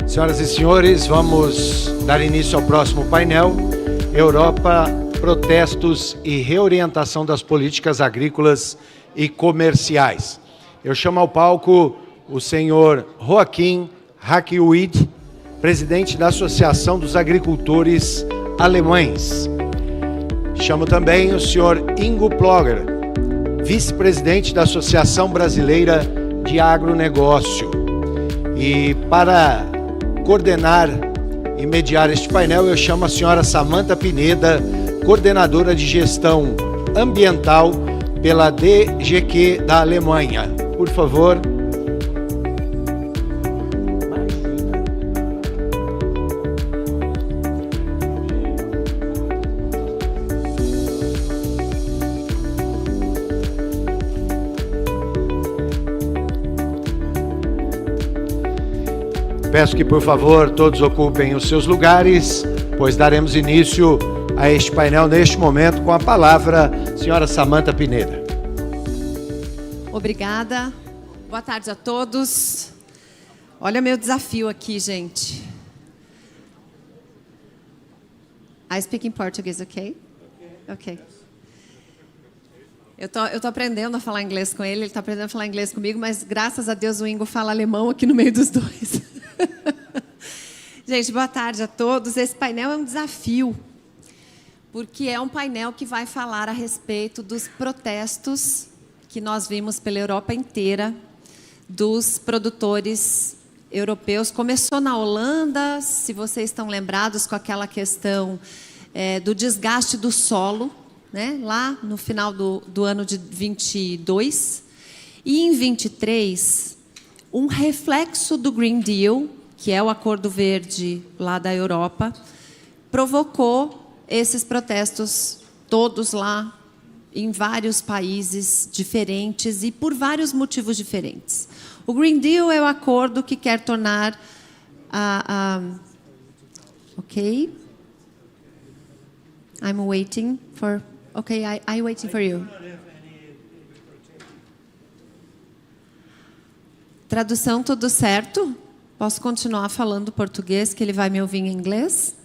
Senhoras e senhores, vamos dar início ao próximo painel. Europa, protestos e reorientação das políticas agrícolas e comerciais. Eu chamo ao palco o senhor Joachim Hakiuid, presidente da Associação dos Agricultores Alemães. Chamo também o senhor Ingo Plöger, vice-presidente da Associação Brasileira de Agronegócio. E para coordenar e mediar este painel, eu chamo a senhora Samantha Pineda, coordenadora de gestão ambiental pela DGQ da Alemanha. Por favor. Peço que, por favor, todos ocupem os seus lugares, pois daremos início a este painel neste momento com a palavra, senhora Samantha Pineda. Obrigada. Boa tarde a todos. Olha meu desafio aqui, gente. I speak in Portuguese, ok? Ok. Eu tô aprendendo a falar inglês com ele está aprendendo a falar inglês comigo, mas graças a Deus o Ingo fala alemão aqui no meio dos dois. Gente, boa tarde a todos. Esse painel é um desafio, porque é um painel que vai falar a respeito dos protestos que nós vimos pela Europa inteira, dos produtores europeus. Começou na Holanda, se vocês estão lembrados, com aquela questão do desgaste do solo, né, lá no final do ano de 22. E em 23, um reflexo do Green Deal, que é o Acordo Verde lá da Europa, provocou esses protestos todos lá, em vários países diferentes e por vários motivos diferentes. O Green Deal é o acordo que quer tornar ok? I'm waiting for... Ok, I'm waiting for you. Tradução, tudo certo? Posso continuar falando português, que ele vai me ouvir em inglês?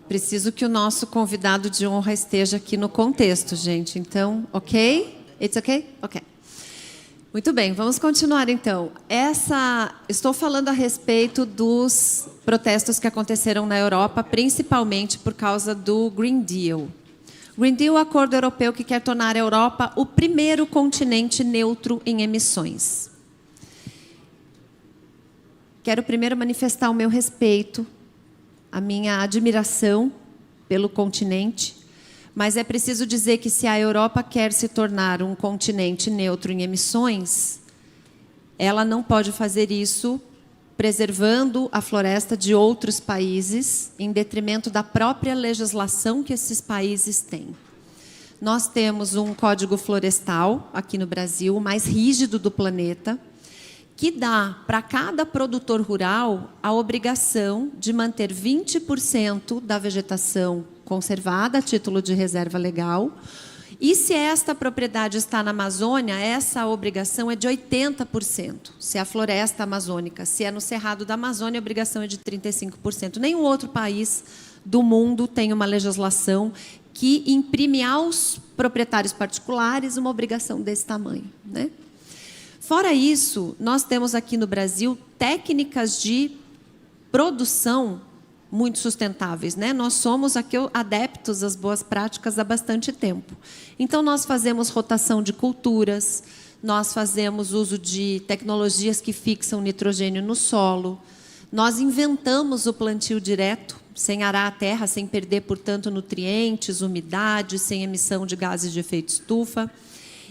Preciso que o nosso convidado de honra esteja aqui no contexto, gente. Então, ok? It's ok? Ok. Muito bem, vamos continuar então. Estou falando a respeito dos protestos que aconteceram na Europa, principalmente por causa do Green Deal. Green Deal é o acordo europeu que quer tornar a Europa o primeiro continente neutro em emissões. Quero primeiro manifestar o meu respeito, a minha admiração pelo continente, mas é preciso dizer que se a Europa quer se tornar um continente neutro em emissões, ela não pode fazer isso preservando a floresta de outros países, em detrimento da própria legislação que esses países têm. Nós temos um código florestal aqui no Brasil, o mais rígido do planeta, que dá para cada produtor rural a obrigação de manter 20% da vegetação conservada a título de reserva legal. E se esta propriedade está na Amazônia, essa obrigação é de 80%. Se é a floresta amazônica, se é no Cerrado da Amazônia, a obrigação é de 35%. Nenhum outro país do mundo tem uma legislação que imprime aos proprietários particulares uma obrigação desse tamanho, né? Fora isso, nós temos aqui no Brasil técnicas de produção muito sustentáveis, né? Nós somos aqui adeptos às boas práticas há bastante tempo. Então, nós fazemos rotação de culturas, nós fazemos uso de tecnologias que fixam nitrogênio no solo, nós inventamos o plantio direto, sem arar a terra, sem perder, portanto, nutrientes, umidade, sem emissão de gases de efeito estufa.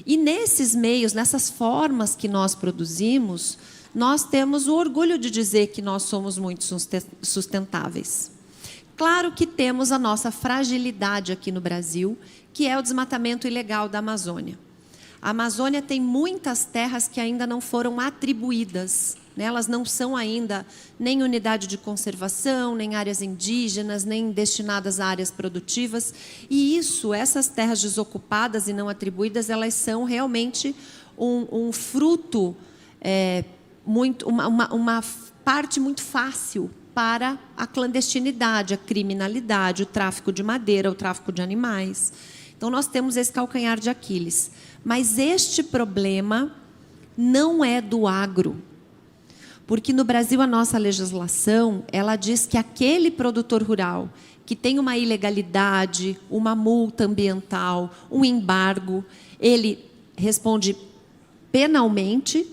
E nesses meios, nessas formas que nós produzimos, nós temos o orgulho de dizer que nós somos muito sustentáveis. Claro que temos a nossa fragilidade aqui no Brasil, que é o desmatamento ilegal da Amazônia. A Amazônia tem muitas terras que ainda não foram atribuídas, né? Elas não são ainda nem unidade de conservação, nem áreas indígenas, nem destinadas a áreas produtivas. E essas terras desocupadas e não atribuídas, elas são realmente um fruto, uma parte muito fácil para a clandestinidade, a criminalidade, o tráfico de madeira, o tráfico de animais. Então, nós temos esse calcanhar de Aquiles. Mas este problema não é do agro. Porque no Brasil a nossa legislação, ela diz que aquele produtor rural que tem uma ilegalidade, uma multa ambiental, um embargo, ele responde penalmente,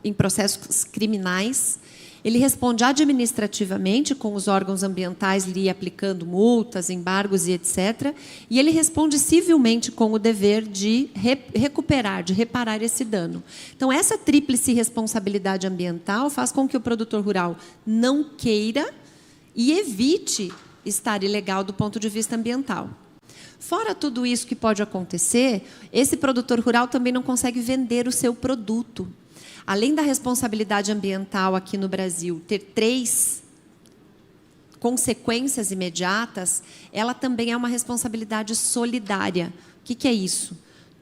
em processos criminais, ele responde administrativamente com os órgãos ambientais lhe aplicando multas, embargos e etc. E ele responde civilmente com o dever de recuperar, de reparar esse dano. Então, essa tríplice responsabilidade ambiental faz com que o produtor rural não queira e evite estar ilegal do ponto de vista ambiental. Fora tudo isso que pode acontecer, esse produtor rural também não consegue vender o seu produto. Além da responsabilidade ambiental aqui no Brasil ter 3 consequências imediatas, ela também é uma responsabilidade solidária. O que é isso?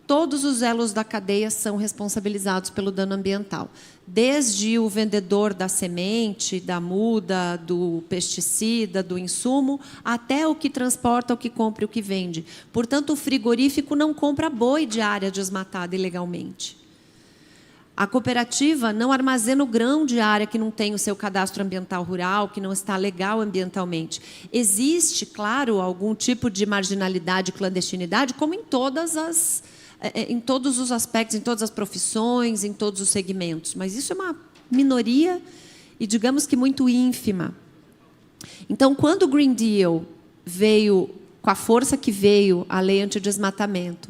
Todos os elos da cadeia são responsabilizados pelo dano ambiental. Desde o vendedor da semente, da muda, do pesticida, do insumo, até o que transporta, o que compra e o que vende. Portanto, o frigorífico não compra boi de área desmatada ilegalmente. A cooperativa não armazena o grão de área que não tem o seu cadastro ambiental rural, que não está legal ambientalmente. Existe, claro, algum tipo de marginalidade e clandestinidade, como em todos os aspectos, em todas as profissões, em todos os segmentos. Mas isso é uma minoria e, digamos que, muito ínfima. Então, quando o Green Deal veio, com a força que veio, a lei antidesmatamento,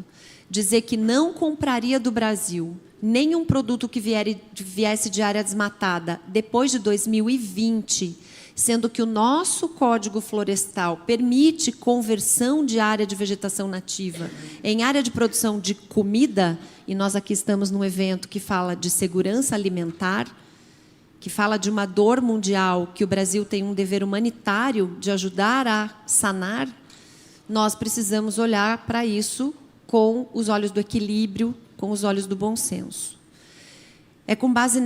dizer que não compraria do Brasil nenhum produto que viesse de área desmatada depois de 2020, sendo que o nosso Código Florestal permite conversão de área de vegetação nativa em área de produção de comida, e nós aqui estamos num evento que fala de segurança alimentar, que fala de uma dor mundial, que o Brasil tem um dever humanitário de ajudar a sanar, nós precisamos olhar para isso com os olhos do equilíbrio, com os olhos do bom senso. É com base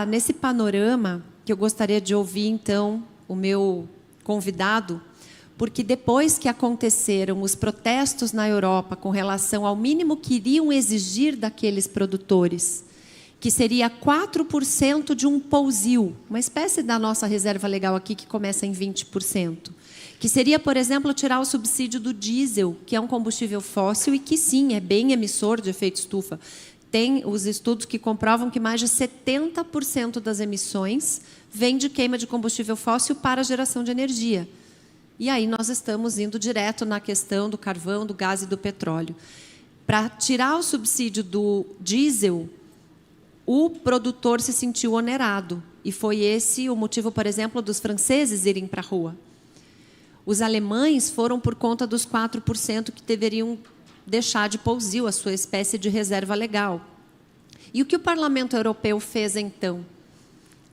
nesse panorama que eu gostaria de ouvir, então, o meu convidado, porque depois que aconteceram os protestos na Europa com relação ao mínimo que iriam exigir daqueles produtores, que seria 4% de um pousio, uma espécie da nossa reserva legal aqui que começa em 20%, que seria, por exemplo, tirar o subsídio do diesel, que é um combustível fóssil e que, sim, é bem emissor de efeito estufa. Tem os estudos que comprovam que mais de 70% das emissões vem de queima de combustível fóssil para a geração de energia. E aí nós estamos indo direto na questão do carvão, do gás e do petróleo. Para tirar o subsídio do diesel, o produtor se sentiu onerado. E foi esse o motivo, por exemplo, dos franceses irem para a rua. Os alemães foram por conta dos 4% que deveriam deixar de pousio, a sua espécie de reserva legal. E o que o Parlamento Europeu fez, então?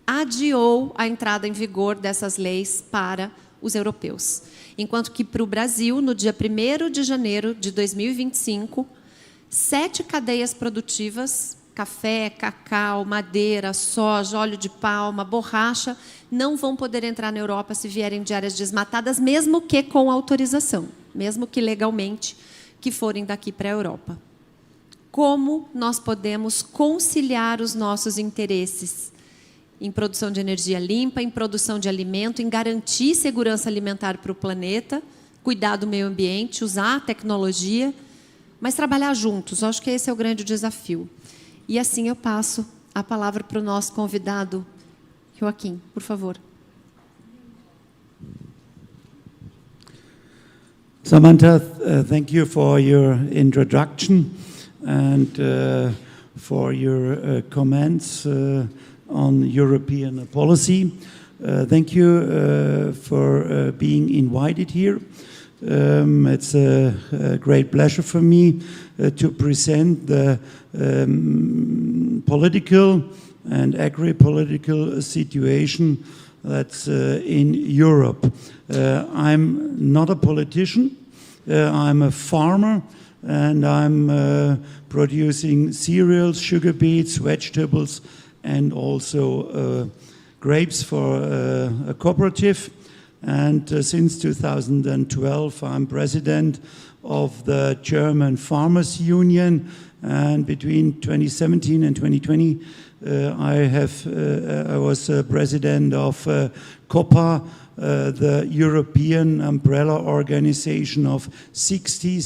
Adiou a entrada em vigor dessas leis para os europeus. Enquanto que, para o Brasil, no dia 1º de janeiro de 2025, 7 cadeias produtivas, café, cacau, madeira, soja, óleo de palma, borracha, não vão poder entrar na Europa se vierem de áreas desmatadas, mesmo que com autorização, mesmo que legalmente, que forem daqui para a Europa. Como nós podemos conciliar os nossos interesses em produção de energia limpa, em produção de alimento, em garantir segurança alimentar para o planeta, cuidar do meio ambiente, usar a tecnologia, mas trabalhar juntos? Acho que esse é o grande desafio. E assim eu passo a palavra para o nosso convidado, Joaquim, por favor. Samantha, thank you for your introduction and for your comments on European policy. Thank you for being invited here. It's a great pleasure for me to present the political and agri-political situation that's in Europe. I'm not a politician. I'm a farmer and I'm producing cereals, sugar beets, vegetables, and also grapes for a cooperative. And since 2012, I'm president of the German Farmers Union. And between 2017 and 2020, I was president of COPA, the European umbrella organization of 60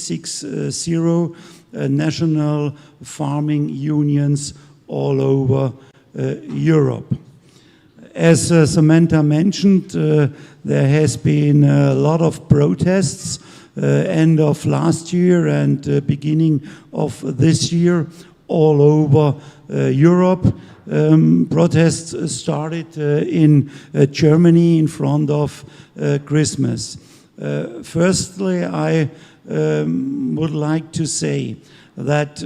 national farming unions all over Europe. As Samantha mentioned, there has been a lot of protests end of last year and beginning of this year all over Europe. Protests started in Germany in front of Christmas. Firstly, I would like to say that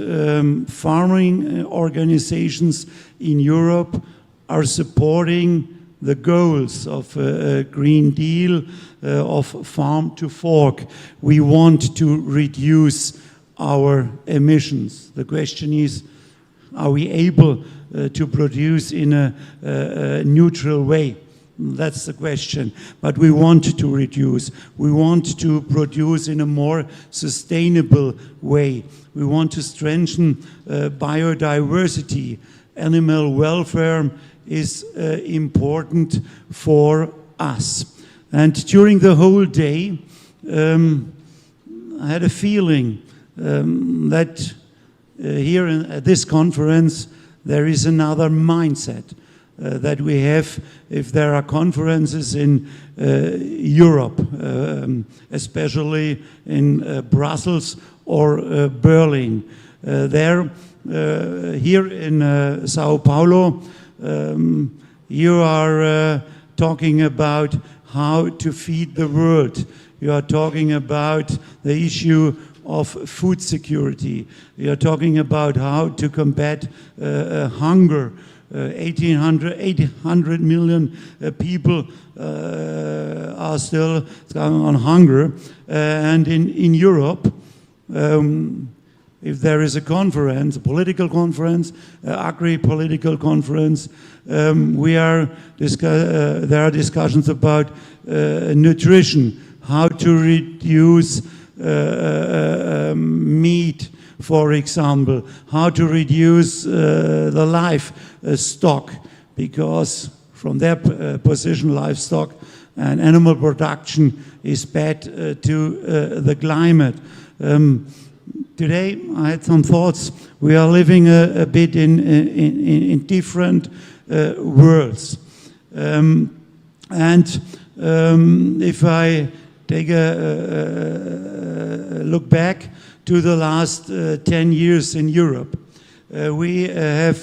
farming organizations in Europe are supporting the goals of a Green Deal, of farm to fork. We want to reduce our emissions. The question is, are we able to produce in a neutral way? That's the question. But we want to reduce. We want to produce in a more sustainable way. We want to strengthen biodiversity. Animal welfare is important for us. And during the whole day, I had a feeling that here at this conference, there is another mindset that we have if there are conferences in Europe, especially in Brussels or Berlin. Here in Sao Paulo, you are talking about how to feed the world. You are talking about the issue of food security. You are talking about how to combat hunger. 800 million people are still on hunger. And in Europe, if there is a conference, a political conference, agri-political conference, there are discussions about nutrition, how to reduce meat, for example, how to reduce the livestock, because from their position, livestock and animal production is bad to the climate. Today, I had some thoughts. We are living a bit in different worlds. If I take a look back to the last 10 years in Europe, we have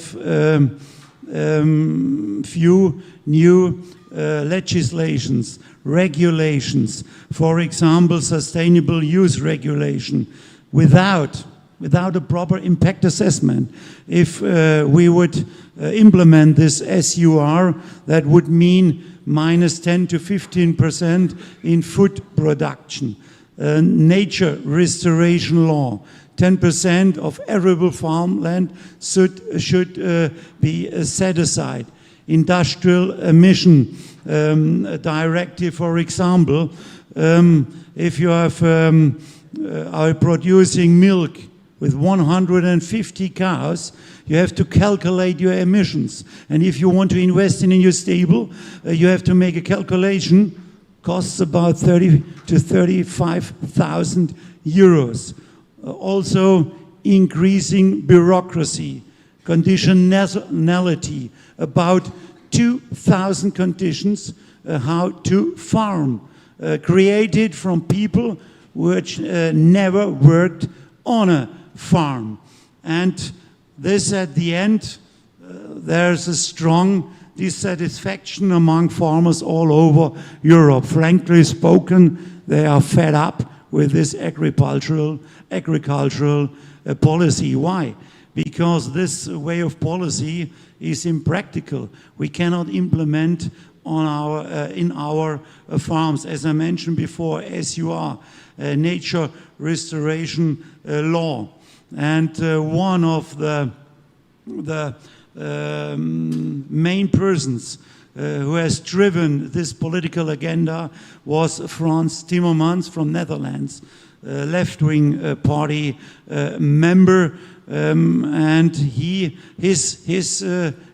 few new legislations, regulations, for example, sustainable use regulation, without a proper impact assessment. If we would implement this SUR, that would mean minus 10 to 15% in food production. Nature restoration law, 10% of arable farmland should be set aside. Industrial emission directive, for example, if you have are producing milk with 150 cows, you have to calculate your emissions. And if you want to invest in a new stable, you have to make a calculation, costs about 30 to 35,000 euros. Also increasing bureaucracy, conditionality, about 2,000 conditions how to farm, created from people which never worked on a farm. And this, at the end, there's a strong dissatisfaction among farmers all over Europe. Frankly spoken, they are fed up with this agricultural policy. Why? Because this way of policy is impractical. We cannot implement on in our farms, as I mentioned before, SUR, Nature Restoration Law. And one of the main persons who has driven this political agenda was Frans Timmermans from Netherlands, left-wing party member, and his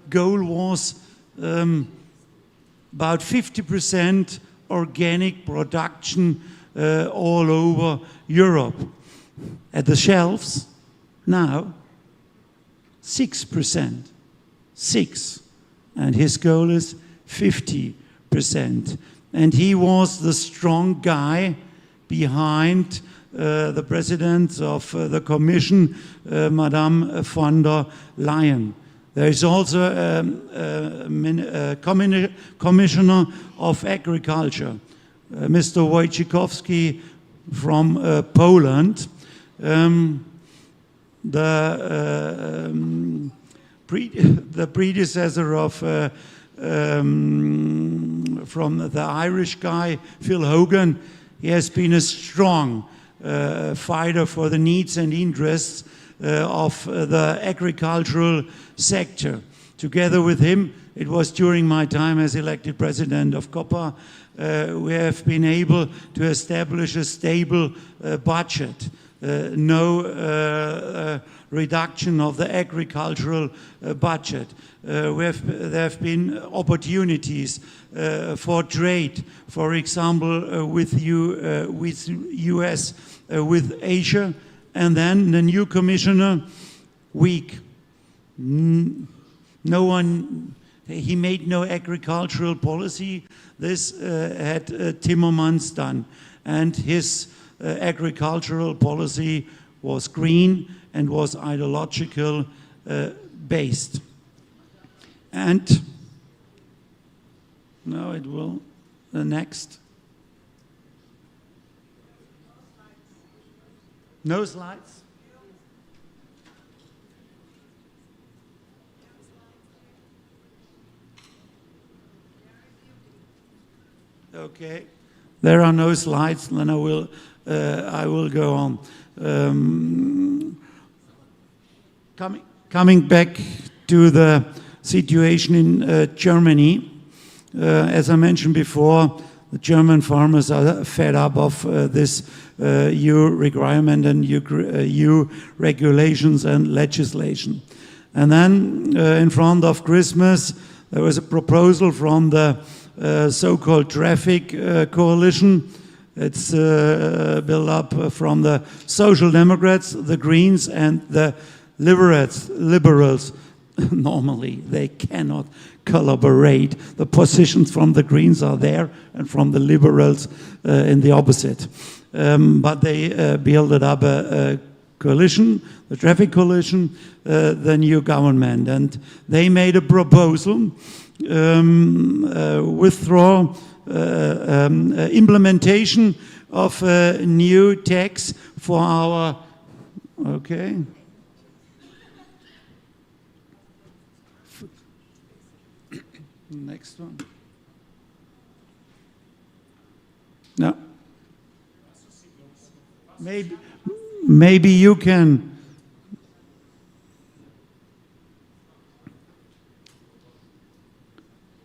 goal was about 50% organic production all over Europe. At the shelves now 6%, 6, and his goal is 50%. And he was the strong guy behind the president of the Commission, Madame von der Leyen. There is also a Commissioner of Agriculture, Mr. Wojciechowski from Poland. The predecessor of from the Irish guy, Phil Hogan, he has been a strong fighter for the needs and interests of the agricultural sector. Together with him, it was during my time as elected president of COPA, we have been able to establish a stable budget. No reduction of the agricultural budget. There have been opportunities for trade, for example, with US, with Asia, and then the new commissioner, weak. No one, he made no agricultural policy. This had Timmermans done, and his agricultural policy was green and was ideological based. And now it will, the next. No slides? Okay. There are no slides, then I will go on. Coming back to the situation in Germany, as I mentioned before, the German farmers are fed up of this EU requirement and EU regulations and legislation. And then in front of Christmas, there was a proposal from the so-called traffic coalition. It's built up from the Social Democrats, the Greens, and the liberals. Normally, they cannot collaborate. The positions from the Greens are there, and from the liberals in the opposite. But they built up a coalition, the traffic coalition, the new government, and they made a proposal, withdraw implementation of a new tax for our, okay. Next one. No. Maybe you can.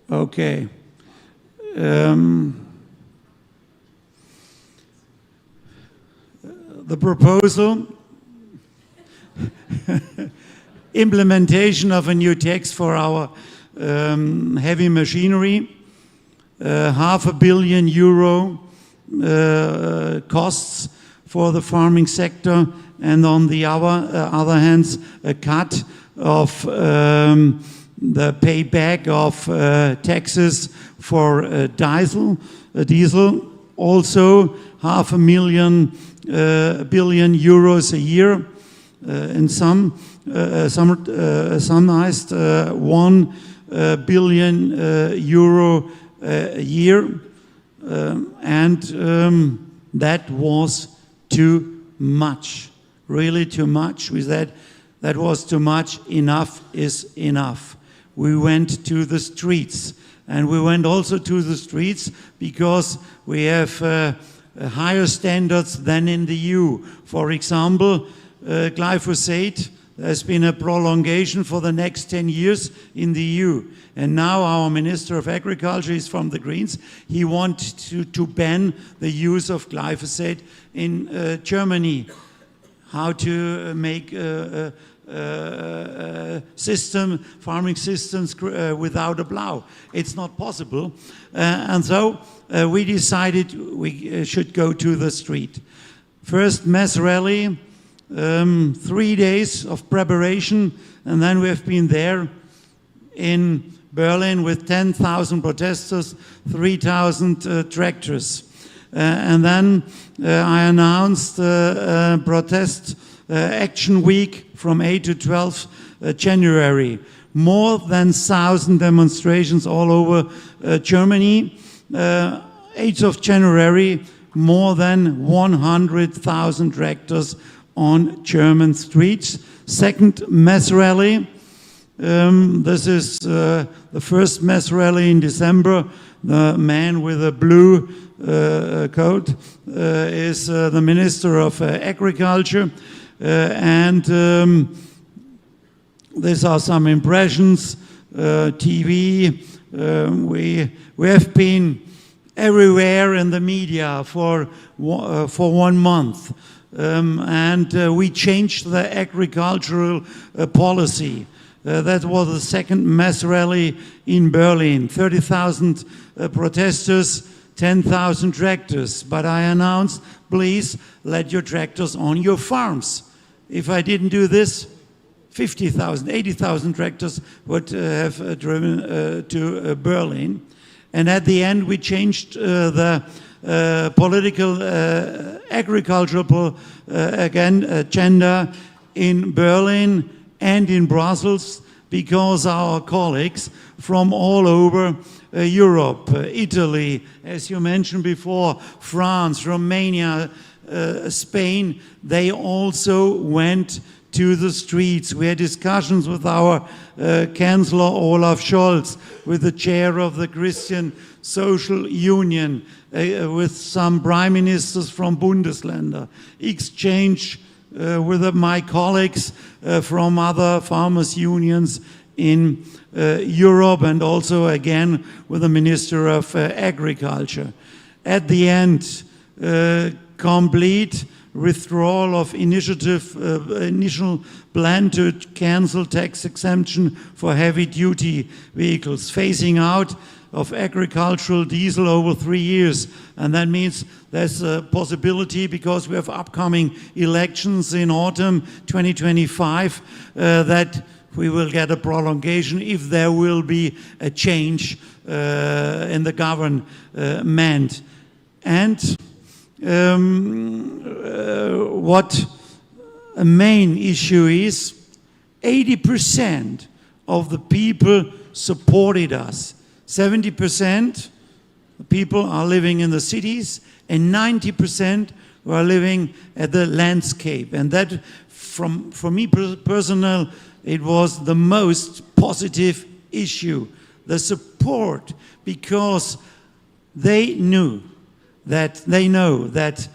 Okay. The proposal, implementation of a new tax for our heavy machinery, €500 million costs for the farming sector, and on the other hand, a cut of the payback of taxes for diesel. Also €500 million a year. In some summarized €1 billion a year, and that was too much, really too much. We said that was too much. Enough is enough. We went to the streets And we went also to the streets because we have higher standards than in the EU. For example, glyphosate, there's been a prolongation for the next 10 years in the EU. And now our Minister of Agriculture is from the Greens. He wants to ban the use of glyphosate in Germany. How to make farming systems without a plow. It's not possible. And so we decided we should go to the street. First mass rally, 3 days of preparation, and then we have been there in Berlin with 10,000 protesters, 3,000 tractors. And then I announced protest action week from 8 to 12 January. More than 1,000 demonstrations all over Germany. 8th of January, more than 100,000 tractors on German streets. Second mass rally. This is the first mass rally in December. The man with a blue coat is the Minister of Agriculture. And these are some impressions. TV. We have been everywhere in the media for 1 month. And we changed the agricultural policy. That was the second mass rally in Berlin. 30,000 protesters, 10,000 tractors. But I announced, please let your tractors on your farms. If I didn't do this, 50,000, 80,000 tractors would have driven to Berlin. And at the end, we changed the political agricultural agenda in Berlin and in Brussels, because our colleagues from all over Europe, Italy, as you mentioned before, France, Romania, Spain, they also went to the streets. We had discussions with our Chancellor Olaf Scholz, with the chair of the Christian Social Union, with some prime ministers from Bundesländer, exchange with my colleagues from other farmers' unions in Europe, and also again with the Minister of Agriculture. At the end, complete withdrawal of initial plan to cancel tax exemption for heavy-duty vehicles, phasing out of agricultural diesel over 3 years. And that means there's a possibility, because we have upcoming elections in autumn 2025, that we will get a prolongation if there will be a change in the government. And what a main issue is, 80% of the people supported us. 70% people are living in the cities, and 90% are living at the landscape. And that, for me personal, it was the most positive issue, the support, because they know that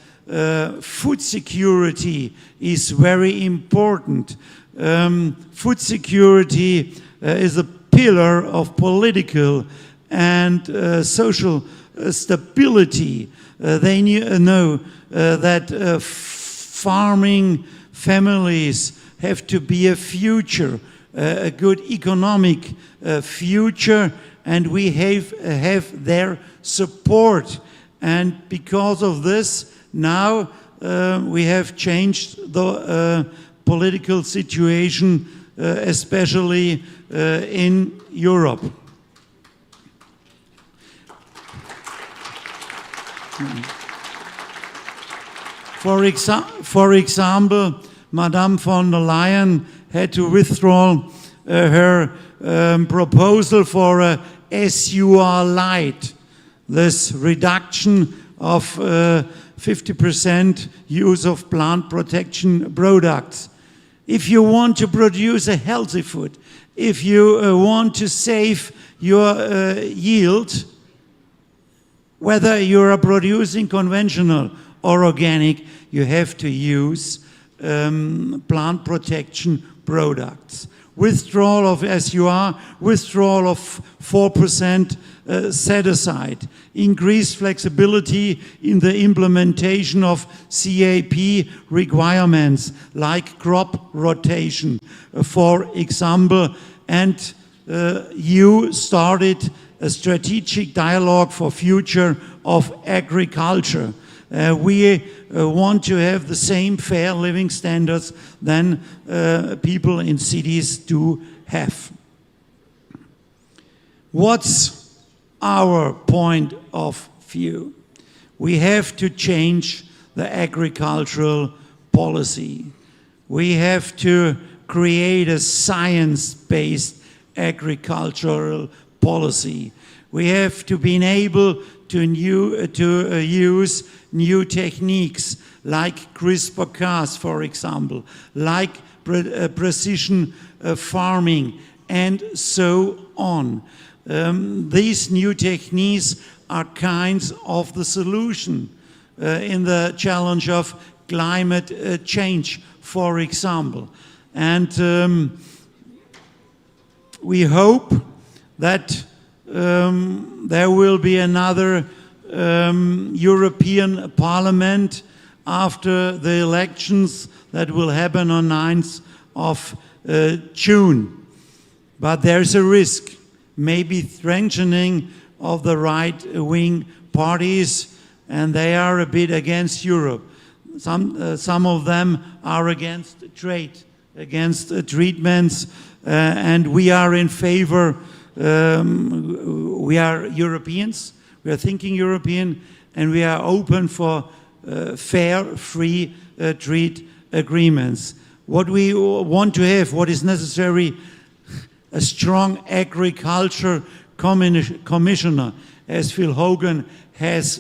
food security is very important. Food security is a pillar of political and social stability. They know that farming families have to be a future, a good economic future, and we have their support. And because of this, now we have changed the political situation, especially in Europe. For example, Madame von der Leyen had to withdraw her proposal for a SUR light, this reduction of 50% use of plant protection products. if you want to produce a healthy food, if you want to save your yield, whether you are producing conventional or organic, you have to use plant protection products. Withdrawal of SUR, withdrawal of 4% set aside, increased flexibility in the implementation of CAP requirements like crop rotation, for example, and you started a strategic dialogue for future of agriculture. We want to have the same fair living standards than people in cities do have. What's our point of view? We have to change the agricultural policy. We have to create a science-based agricultural policy. We have to be able to use new techniques like CRISPR-Cas, for example, like precision farming, and so on. These new techniques are kinds of the solution in the challenge of climate change, for example. And we hope that there will be another European Parliament after the elections that will happen on 9th of June. But there's a risk, maybe strengthening of the right-wing parties, and they are a bit against Europe. Some of them are against trade, against treatments, and we are in favor. We are Europeans, we are thinking European, and we are open for fair, free trade agreements. What we want to have, what is necessary, a strong agriculture commissioner, as Phil Hogan has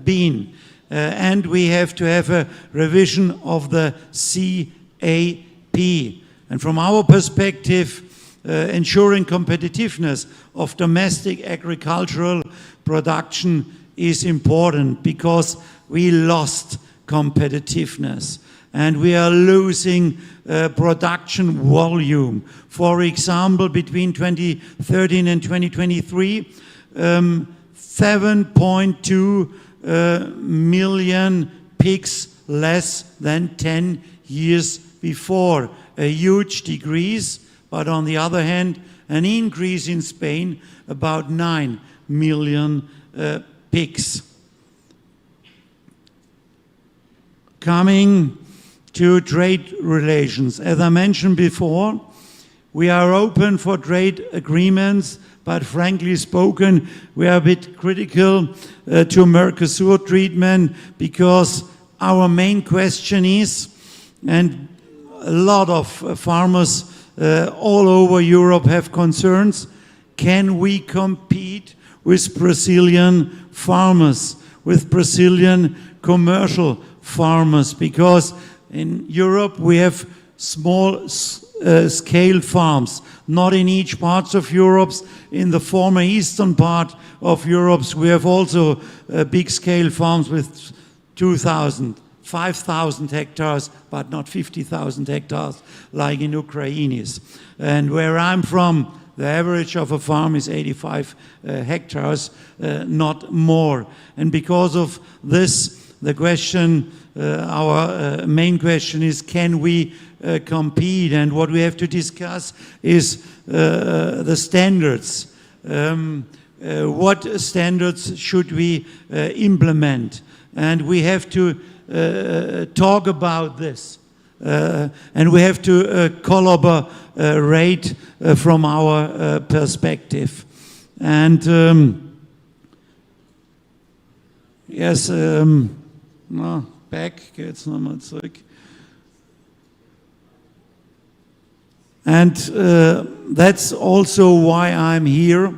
been. And we have to have a revision of the CAP. And from our perspective, ensuring competitiveness of domestic agricultural production is important, because we lost competitiveness and we are losing production volume. For example, between 2013 and 2023, 7.2 million pigs less than 10 years before. A huge decrease, but on the other hand, an increase in Spain, about 9 million pigs. Coming to trade relations, as I mentioned before, we are open for trade agreements, but frankly spoken, we are a bit critical to Mercosur treatment, because our main question is, and a lot of farmers all over Europe have concerns, can we compete with Brazilian farmers, with Brazilian commercial farmers? Because in Europe we have small scale farms, not in each part of Europe. In the former eastern part of Europe we have also big scale farms with 2,000, 5,000 hectares, but not 50,000 hectares like in Ukraine. And where I'm from, the average of a farm is 85 hectares, not more. And because of this, the question, our main question is, can we compete? And what we have to discuss is the standards. What standards should we implement? And we have to talk about this. And we have to collaborate from our perspective. And yes, back geht's nochmal zurück. And that's also why I'm here.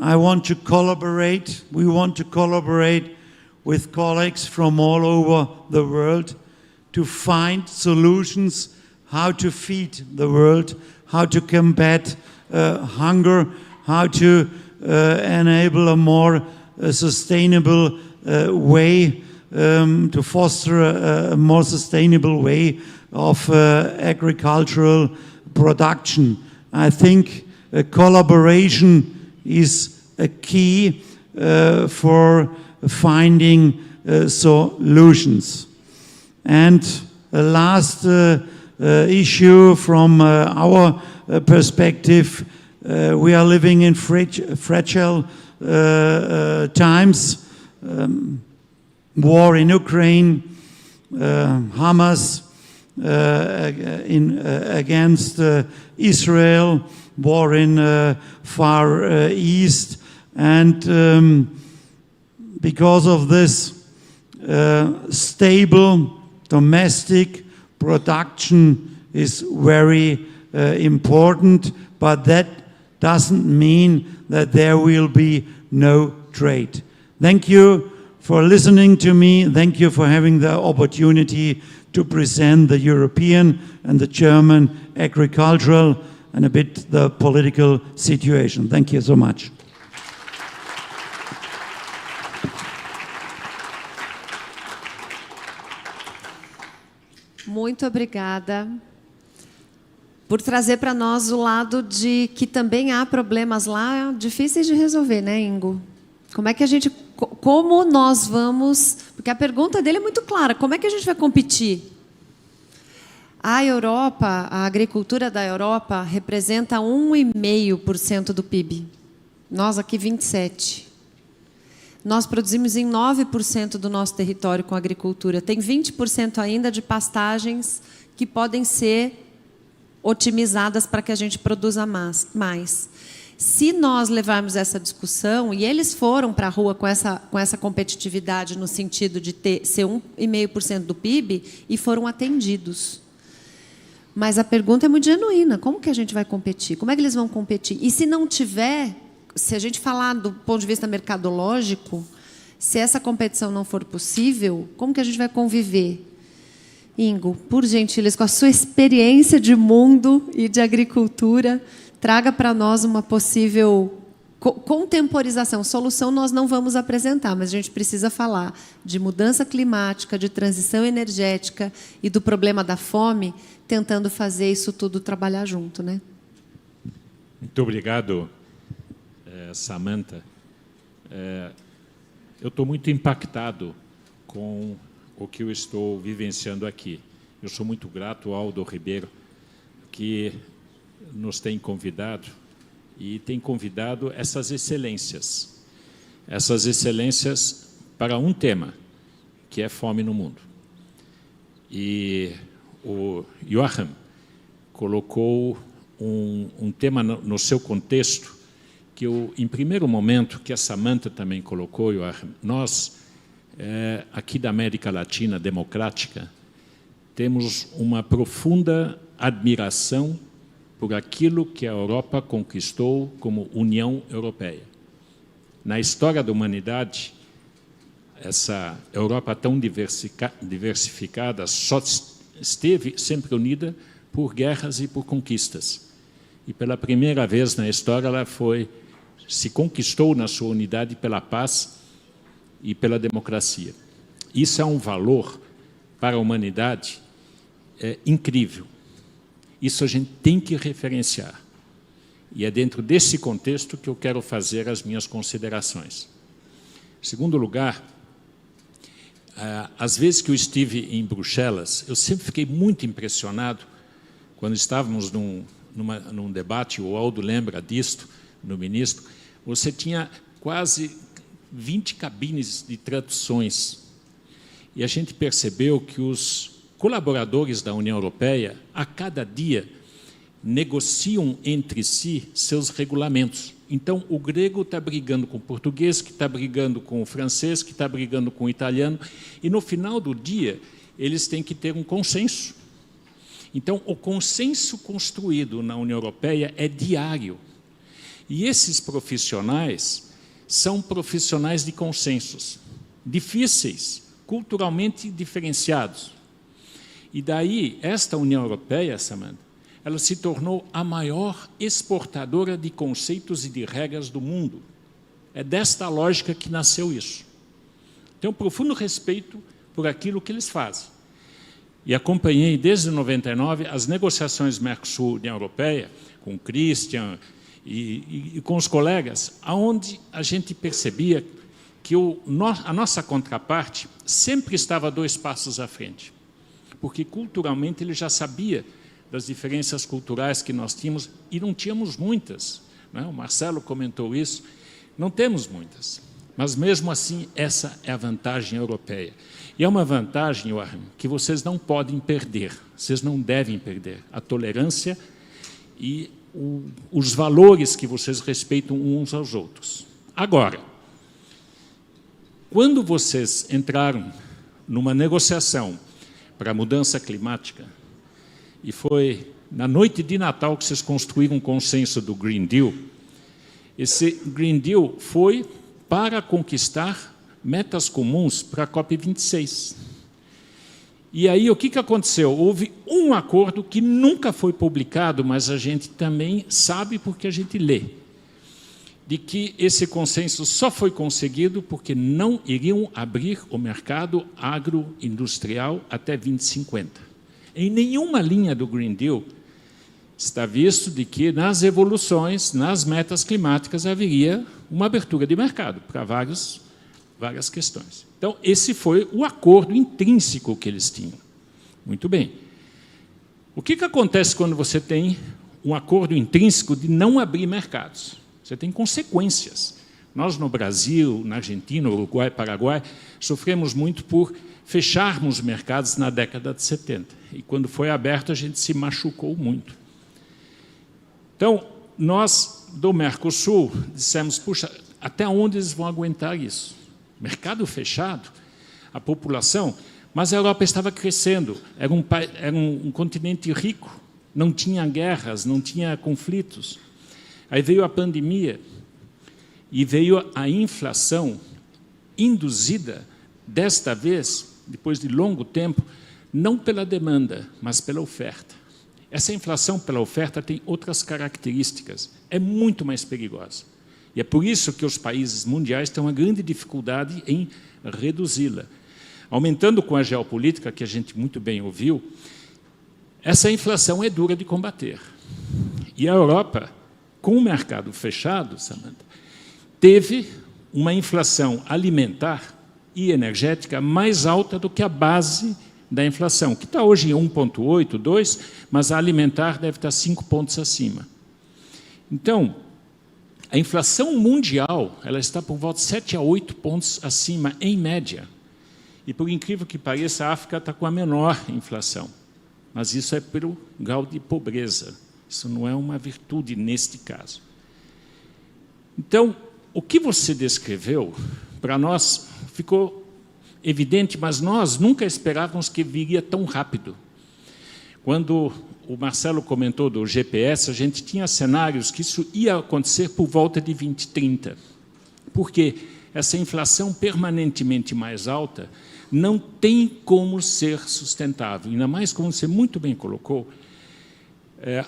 I want to collaborate. We want to collaborate with colleagues from all over the world to find solutions how to feed the world, how to combat hunger, how to enable a more sustainable way, to foster a more sustainable way of agricultural production. I think collaboration is a key for finding solutions. And the last issue from our perspective, we are living in fragile times. War in Ukraine, Hamas against Israel, war in Far East, and because of this, stable domestic production is very important, but that doesn't mean that there will be no trade. Thank you for listening to me. Thank you for having the opportunity to present the European and the German agricultural and a bit the political situation. Thank you so much. Muito obrigada por trazer para nós o lado de que também há problemas lá difíceis de resolver, né, Ingo? Como nós vamos... Porque a pergunta dele é muito clara. Como é que a gente vai competir? A Europa, a agricultura da Europa representa 1,5% do PIB. Nós aqui, 27%. Nós produzimos em 9% do nosso território com agricultura. Tem 20% ainda de pastagens que podem ser otimizadas para que a gente produza mais. Se nós levarmos essa discussão, e eles foram para a rua com essa competitividade no sentido de ser 1,5% do PIB, e foram atendidos. Mas a pergunta é muito genuína. Como que a gente vai competir? Como é que eles vão competir? E se não tiver, se a gente falar do ponto de vista mercadológico, se essa competição não for possível, como que a gente vai conviver? Ingo, por gentileza, com a sua experiência de mundo e de agricultura, traga para nós uma possível contemporização. Solução nós não vamos apresentar, mas a gente precisa falar de mudança climática, de transição energética e do problema da fome, tentando fazer isso tudo trabalhar junto, né? Muito obrigado, Samantha. Eu estou muito impactado com o que eu estou vivenciando aqui. Eu sou muito grato ao Aldo Ribeiro, que nos tem convidado, e tem convidado essas excelências para um tema, que é fome no mundo. E o Joachim colocou um tema no seu contexto, que eu, em primeiro momento, que a Samantha também colocou, Joachim, nós, aqui da América Latina democrática, temos uma profunda admiração por aquilo que a Europa conquistou como União Europeia. Na história da humanidade, essa Europa tão diversificada só esteve sempre unida por guerras e por conquistas. E pela primeira vez na história ela se conquistou na sua unidade pela paz e pela democracia. Isso é um valor para a humanidade incrível. Isso a gente tem que referenciar. E é dentro desse contexto que eu quero fazer as minhas considerações. Em segundo lugar, às vezes que eu estive em Bruxelas, eu sempre fiquei muito impressionado quando estávamos num debate, o Aldo lembra disto, no ministro, você tinha quase 20 cabines de traduções. E a gente percebeu que os colaboradores da União Europeia, a cada dia, negociam entre si seus regulamentos. Então, o grego está brigando com o português, que está brigando com o francês, que está brigando com o italiano, e, no final do dia, eles têm que ter um consenso. Então, o consenso construído na União Europeia é diário. E esses profissionais são profissionais de consensos, difíceis, culturalmente diferenciados. E daí, esta União Europeia, Samantha, ela se tornou a maior exportadora de conceitos e de regras do mundo. É desta lógica que nasceu isso. Tenho um profundo respeito por aquilo que eles fazem. E acompanhei, desde 99, as negociações Mercosul-União Europeia, com o Christian e com os colegas, onde a gente percebia que a nossa contraparte sempre estava 2 passos à frente, porque culturalmente ele já sabia das diferenças culturais que nós tínhamos, e não tínhamos muitas, né? O Marcelo comentou isso, não temos muitas, mas mesmo assim essa é a vantagem europeia. E é uma vantagem, Joachim, que vocês não podem perder, vocês não devem perder, a tolerância e os valores que vocês respeitam uns aos outros. Agora, quando vocês entraram numa negociação para a mudança climática, e foi na noite de Natal que vocês construíram um consenso do Green Deal, esse Green Deal foi para conquistar metas comuns para a COP26. E aí, o que aconteceu? Houve um acordo que nunca foi publicado, mas a gente também sabe porque a gente lê, de que esse consenso só foi conseguido porque não iriam abrir o mercado agroindustrial até 2050. Em nenhuma linha do Green Deal está visto de que nas evoluções, nas metas climáticas, haveria uma abertura de mercado para várias questões. Então, esse foi o acordo intrínseco que eles tinham. Muito bem. O que acontece quando você tem um acordo intrínseco de não abrir mercados? Você tem consequências. Nós, no Brasil, na Argentina, Uruguai, Paraguai, sofremos muito por fecharmos mercados na década de 70. E, quando foi aberto, a gente se machucou muito. Então, nós, do Mercosul, dissemos, puxa, até onde eles vão aguentar isso? Mercado fechado, a população, mas a Europa estava crescendo, era um continente rico, não tinha guerras, não tinha conflitos. Aí veio a pandemia e veio a inflação induzida, desta vez, depois de longo tempo, não pela demanda, mas pela oferta. Essa inflação pela oferta tem outras características, é muito mais perigosa. E é por isso que os países mundiais têm uma grande dificuldade em reduzi-la. Aumentando com a geopolítica, que a gente muito bem ouviu, essa inflação é dura de combater. E a Europa, com o mercado fechado, Samantha, teve uma inflação alimentar e energética mais alta do que a base da inflação, que está hoje em 1,8, 2, mas a alimentar deve estar 5 pontos acima. Então, a inflação mundial ela está por volta de 7 a 8 pontos acima, em média. E, por incrível que pareça, a África está com a menor inflação. Mas isso é pelo grau de pobreza. Isso não é uma virtude neste caso. Então, o que você descreveu, para nós, ficou evidente, mas nós nunca esperávamos que viria tão rápido. Quando o Marcelo comentou do GPS, a gente tinha cenários que isso ia acontecer por volta de 2030, porque essa inflação permanentemente mais alta não tem como ser sustentável, ainda mais como você muito bem colocou,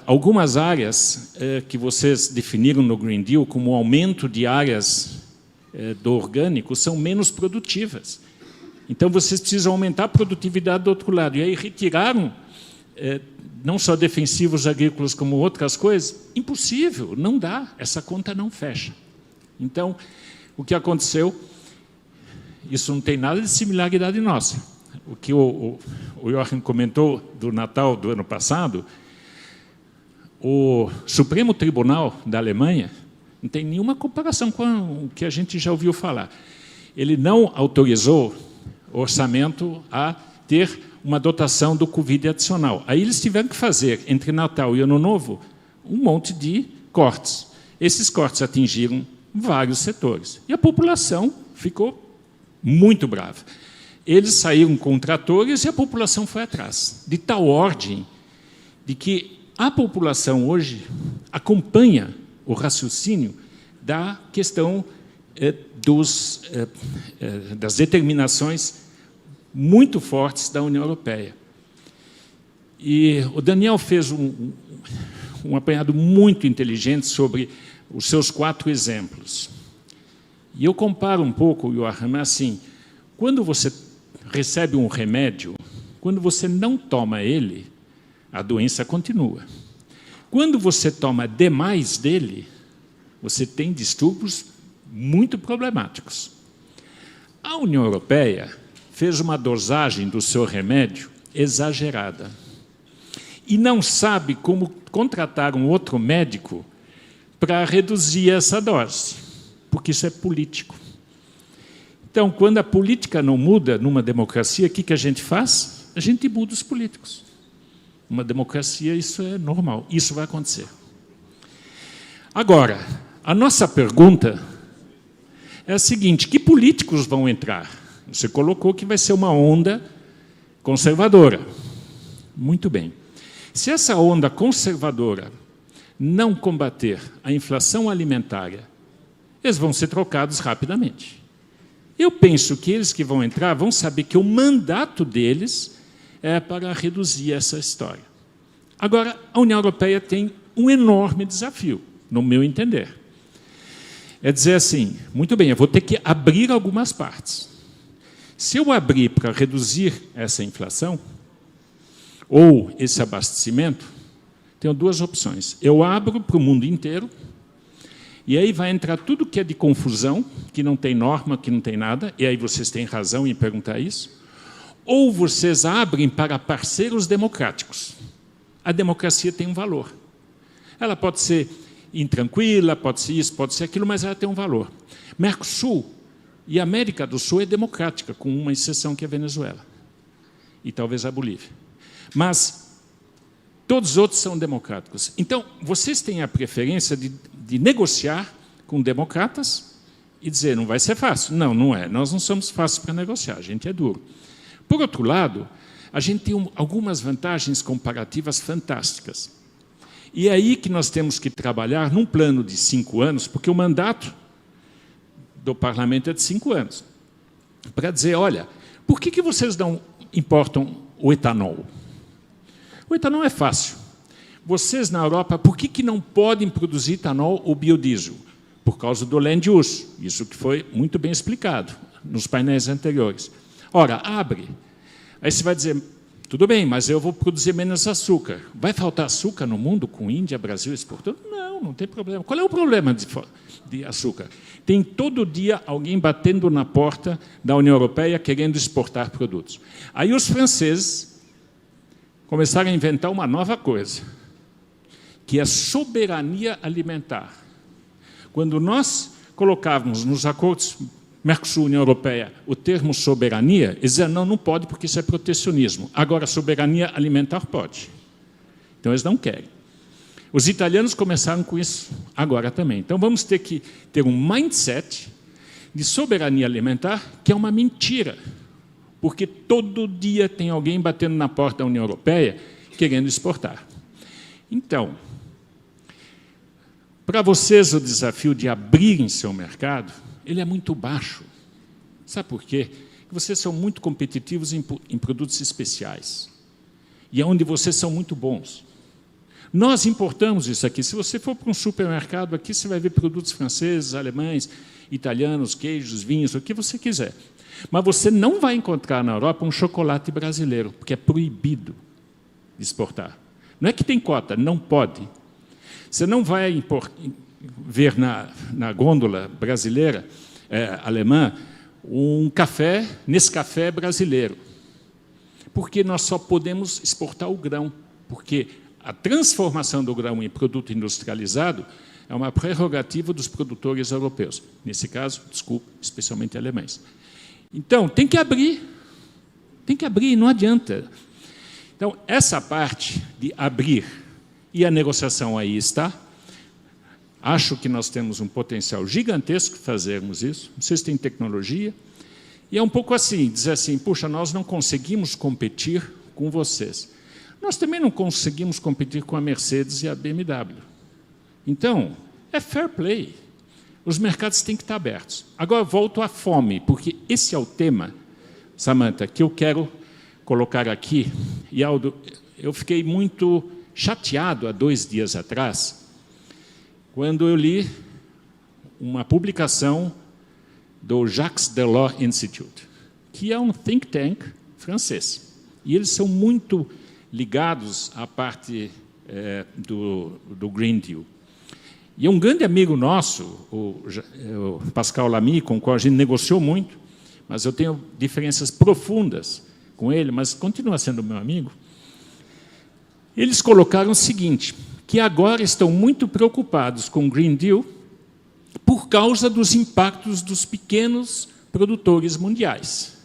algumas áreas que vocês definiram no Green Deal como aumento de áreas do orgânico são menos produtivas. Então, vocês precisam aumentar a produtividade do outro lado. E aí retiraram não só defensivos agrícolas como outras coisas. Impossível, não dá, essa conta não fecha. Então, o que aconteceu, isso não tem nada de similaridade nossa. O que o Joachim comentou do Natal do ano passado, o Supremo Tribunal da Alemanha não tem nenhuma comparação com o que a gente já ouviu falar. Ele não autorizou o orçamento a ter uma dotação do Covid adicional. Aí eles tiveram que fazer, entre Natal e Ano Novo, um monte de cortes. Esses cortes atingiram vários setores. E a população ficou muito brava. Eles saíram com tratores e a população foi atrás. De tal ordem de que a população hoje acompanha o raciocínio da questão das determinações muito fortes da União Europeia. E o Daniel fez um apanhado muito inteligente sobre os seus 4 exemplos. E eu comparo um pouco, Joachim, assim, quando você recebe um remédio, quando você não toma ele, a doença continua. Quando você toma demais dele, você tem distúrbios muito problemáticos. A União Europeia fez uma dosagem do seu remédio exagerada e não sabe como contratar um outro médico para reduzir essa dose, porque isso é político. Então, quando a política não muda numa democracia, o que a gente faz? A gente muda os políticos. Numa democracia, isso é normal, isso vai acontecer. Agora, a nossa pergunta é a seguinte: que políticos vão entrar? Você colocou que vai ser uma onda conservadora. Muito bem. Se essa onda conservadora não combater a inflação alimentar, eles vão ser trocados rapidamente. Eu penso que eles que vão entrar vão saber que o mandato deles é para reduzir essa história. Agora, a União Europeia tem um enorme desafio, no meu entender. É dizer assim, muito bem, eu vou ter que abrir algumas partes. Se eu abrir para reduzir essa inflação, ou esse abastecimento, tenho 2 opções. Eu abro para o mundo inteiro, e aí vai entrar tudo que é de confusão, que não tem norma, que não tem nada, e aí vocês têm razão em perguntar isso, ou vocês abrem para parceiros democráticos. A democracia tem um valor. Ela pode ser intranquila, pode ser isso, pode ser aquilo, mas ela tem um valor. Mercosul e América do Sul é democrática, com uma exceção que é a Venezuela. E talvez a Bolívia. Mas todos os outros são democráticos. Então, vocês têm a preferência de negociar com democratas e dizer, não vai ser fácil. Não, não é. Nós não somos fáceis para negociar, a gente é duro. Por outro lado, a gente tem algumas vantagens comparativas fantásticas. E é aí que nós temos que trabalhar num plano de 5 anos, porque o mandato do parlamento é de 5 anos, para dizer, olha, por que vocês não importam o etanol? O etanol é fácil. Vocês, na Europa, por que não podem produzir etanol ou biodiesel? Por causa do land use, isso que foi muito bem explicado nos painéis anteriores. Ora, abre. Aí você vai dizer, tudo bem, mas eu vou produzir menos açúcar. Vai faltar açúcar no mundo com Índia, Brasil exportando? Não, não tem problema. Qual é o problema de açúcar? Tem todo dia alguém batendo na porta da União Europeia querendo exportar produtos. Aí os franceses começaram a inventar uma nova coisa, que é soberania alimentar. Quando nós colocávamos nos acordos Mercosul, União Europeia, o termo soberania, eles diziam, não pode porque isso é protecionismo. Agora, soberania alimentar pode. Então, eles não querem. Os italianos começaram com isso agora também. Então, vamos ter que ter um mindset de soberania alimentar, que é uma mentira, porque todo dia tem alguém batendo na porta da União Europeia querendo exportar. Então, para vocês, o desafio de abrirem seu mercado, ele é muito baixo. Sabe por quê? Porque vocês são muito competitivos em produtos especiais. E é onde vocês são muito bons. Nós importamos isso aqui. Se você for para um supermercado aqui, você vai ver produtos franceses, alemães, italianos, queijos, vinhos, o que você quiser. Mas você não vai encontrar na Europa um chocolate brasileiro, porque é proibido exportar. Não é que tem cota, não pode. Você não vai ver na gôndola brasileira, alemã, um café, Nescafé brasileiro. Porque nós só podemos exportar o grão, porque a transformação do grão em produto industrializado é uma prerrogativa dos produtores europeus. Nesse caso, desculpe, especialmente alemães. Então, tem que abrir, não adianta. Então, essa parte de abrir, e a negociação aí está, acho que nós temos um potencial gigantesco de fazermos isso, vocês têm tecnologia, e é um pouco assim, dizer assim, puxa, nós não conseguimos competir com vocês. Nós também não conseguimos competir com a Mercedes e a BMW. Então, é fair play. Os mercados têm que estar abertos. Agora, volto à fome, porque esse é o tema, Samantha, que eu quero colocar aqui. E, Aldo, eu fiquei muito chateado há 2 dias atrás, quando eu li uma publicação do Jacques Delors Institute, que é um think tank francês. E eles são muito ligados à parte do Green Deal. E um grande amigo nosso, o Pascal Lamy, com o qual a gente negociou muito, mas eu tenho diferenças profundas com ele, mas continua sendo meu amigo, eles colocaram o seguinte, que agora estão muito preocupados com o Green Deal por causa dos impactos dos pequenos produtores mundiais.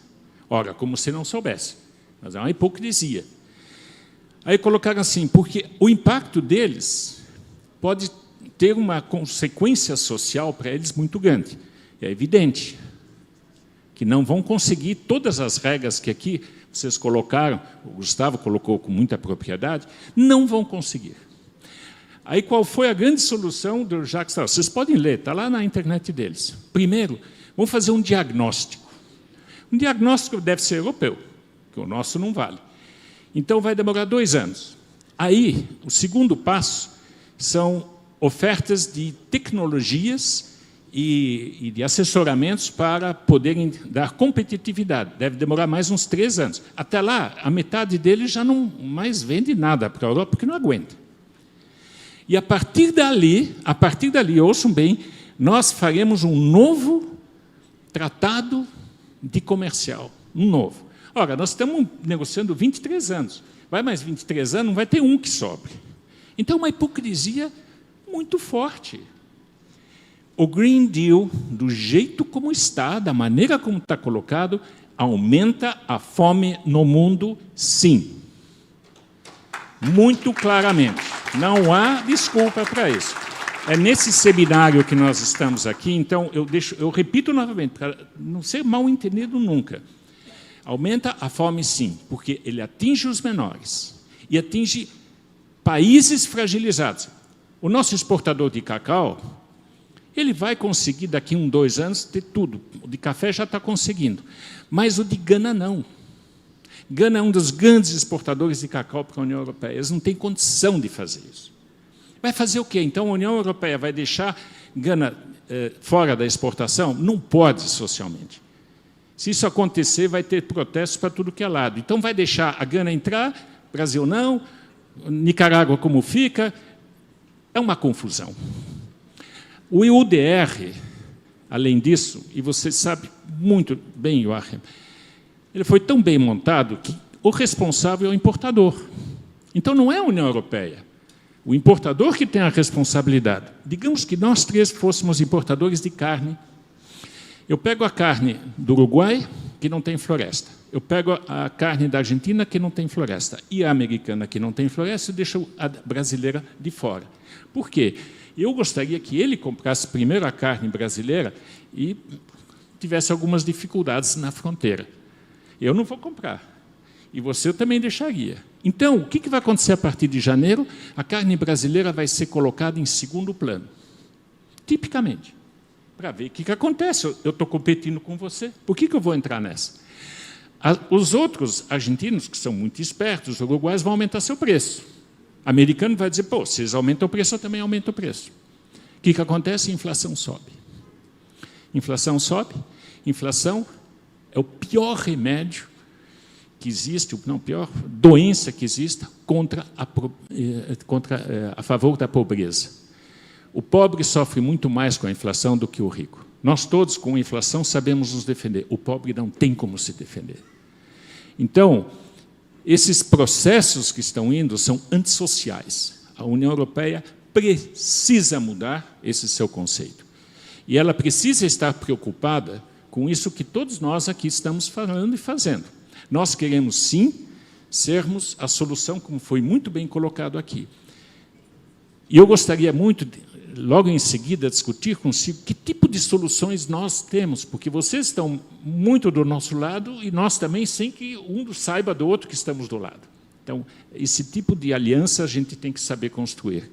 Ora, como se não soubesse, mas é uma hipocrisia. Aí colocaram assim, porque o impacto deles pode ter uma consequência social para eles muito grande. É evidente que não vão conseguir todas as regras que aqui vocês colocaram, o Gustavo colocou com muita propriedade, não vão conseguir. Aí qual foi a grande solução do Jacques Delors? Vocês podem ler, está lá na internet deles. Primeiro, vamos fazer um diagnóstico. Um diagnóstico deve ser europeu, que o nosso não vale. Então vai demorar 2 anos. Aí, o segundo passo são ofertas de tecnologias e de assessoramentos para poderem dar competitividade. Deve demorar mais uns 3 anos. Até lá, a metade deles já não mais vende nada para a Europa, porque não aguenta. E a partir dali, ouçam bem, nós faremos um novo tratado de comercial, um novo. Ora, nós estamos negociando 23 anos. Vai mais 23 anos, não vai ter um que sobre. Então, uma hipocrisia muito forte. O Green Deal, do jeito como está, da maneira como está colocado, aumenta a fome no mundo, sim. Muito claramente. Não há desculpa para isso. É nesse seminário que nós estamos aqui, então eu repito novamente, para não ser mal entendido nunca. Aumenta a fome, sim, porque ele atinge os menores e atinge países fragilizados. O nosso exportador de cacau, ele vai conseguir, daqui a 2 anos, ter tudo. O de café já está conseguindo. Mas o de Gana, não. Gana é um dos grandes exportadores de cacau para a União Europeia. Eles não têm condição de fazer isso. Vai fazer o quê? Então, a União Europeia vai deixar Gana fora da exportação? Não pode, socialmente. Se isso acontecer, vai ter protestos para tudo que é lado. Então, vai deixar a Gana entrar, Brasil não, Nicarágua como fica. É uma confusão. O UDR, além disso, e você sabe muito bem, Joachim, ele foi tão bem montado que o responsável é o importador. Então, não é a União Europeia. O importador que tem a responsabilidade. Digamos que nós 3 fôssemos importadores de carne. Eu pego a carne do Uruguai, que não tem floresta. Eu pego a carne da Argentina, que não tem floresta. E a americana, que não tem floresta, e deixo a brasileira de fora. Por quê? Eu gostaria que ele comprasse primeiro a carne brasileira e tivesse algumas dificuldades na fronteira. Eu não vou comprar. E você também deixaria. Então, o que vai acontecer a partir de janeiro? A carne brasileira vai ser colocada em segundo plano. Tipicamente. Para ver o que acontece. Eu estou competindo com você. Por que eu vou entrar nessa? Os outros argentinos, que são muito espertos, os uruguaios, vão aumentar seu preço. O americano vai dizer, pô, se eles aumentam o preço, eu também aumento o preço. O que acontece? A inflação sobe. Inflação sobe. Inflação é o pior remédio que existe, não, pior doença que existe a favor da pobreza. O pobre sofre muito mais com a inflação do que o rico. Nós todos, com a inflação, sabemos nos defender. O pobre não tem como se defender. Então, esses processos que estão indo são antissociais. A União Europeia precisa mudar esse seu conceito. E ela precisa estar preocupada com isso que todos nós aqui estamos falando e fazendo. Nós queremos, sim, sermos a solução, como foi muito bem colocado aqui. E eu gostaria muito, logo em seguida, discutir consigo que tipo de soluções nós temos, porque vocês estão muito do nosso lado e nós também, sem que um saiba do outro que estamos do lado. Então, esse tipo de aliança a gente tem que saber construir.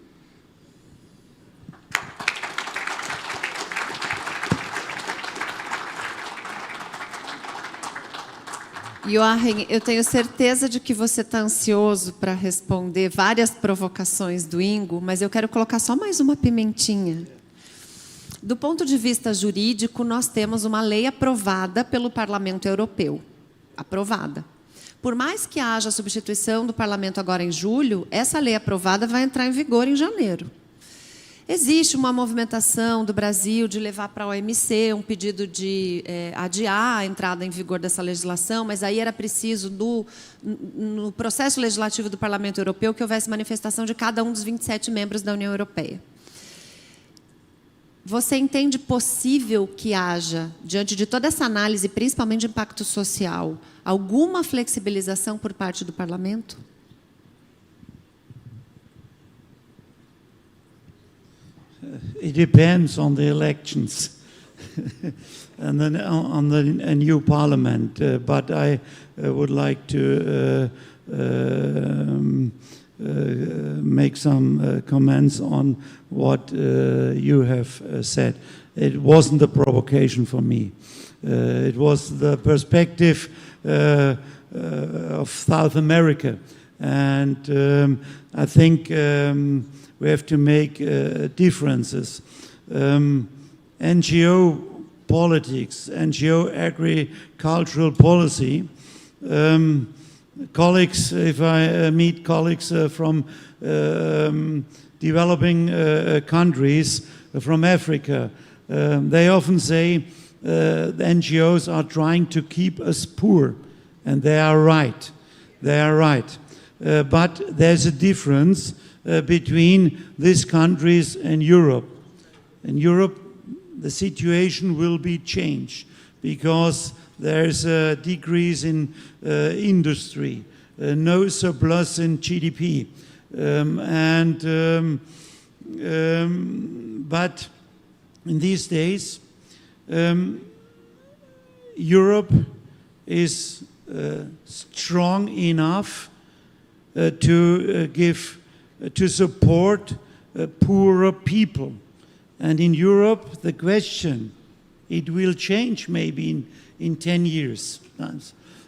Joachim, eu tenho certeza de que você está ansioso para responder várias provocações do Ingo, mas eu quero colocar só mais uma pimentinha. Do ponto de vista jurídico, nós temos uma lei aprovada pelo Parlamento Europeu. Aprovada. Por mais que haja a substituição do Parlamento agora em julho, essa lei aprovada vai entrar em vigor em janeiro. Existe uma movimentação do Brasil de levar para a OMC um pedido de adiar a entrada em vigor dessa legislação, mas aí era preciso, no processo legislativo do Parlamento Europeu, que houvesse manifestação de cada um dos 27 membros da União Europeia. Você entende possível que haja, diante de toda essa análise, principalmente de impacto social, alguma flexibilização por parte do Parlamento? It depends on the elections and then on a new parliament. But I would like to make some comments on what you have said. It wasn't a provocation for me. It was the perspective of South America. And I think we have to make differences. NGO politics, NGO agricultural policy, colleagues, if I meet colleagues from developing countries, from Africa, they often say the NGOs are trying to keep us poor, and they are right. They are right. But there's a difference between these countries and Europe. In Europe, the situation will be changed because there's a decrease in industry, no surplus in GDP. But in these days, Europe is strong enough to support poorer people. And in Europe, the question, it will change maybe in 10 years.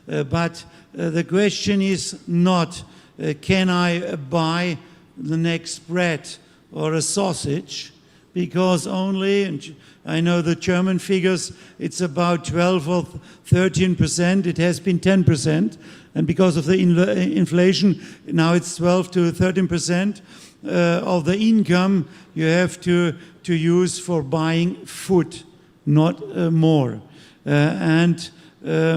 But the question is not, can I buy the next bread or a sausage? Because only, and I know the German figures, it's about 12 or 13%. It has been 10%. And because of the inflation, now it's 12 to 13% of the income you have to use for buying food, not more. And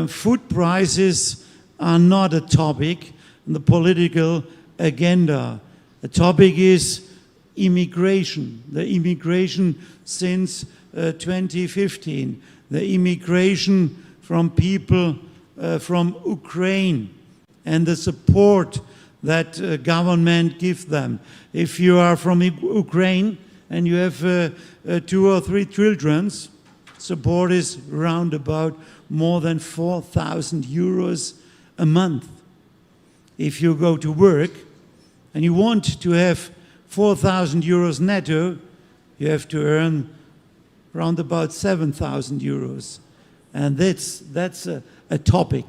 food prices are not a topic in the political agenda. The topic is immigration, the immigration since 2015, the immigration from people from Ukraine and the support that government gives them. If you are from Ukraine and you have 2 or 3 children, support is round about more than 4,000 euros a month. If you go to work and you want to have 4,000 euros netto, you have to earn round about 7,000 euros. And that's a topic.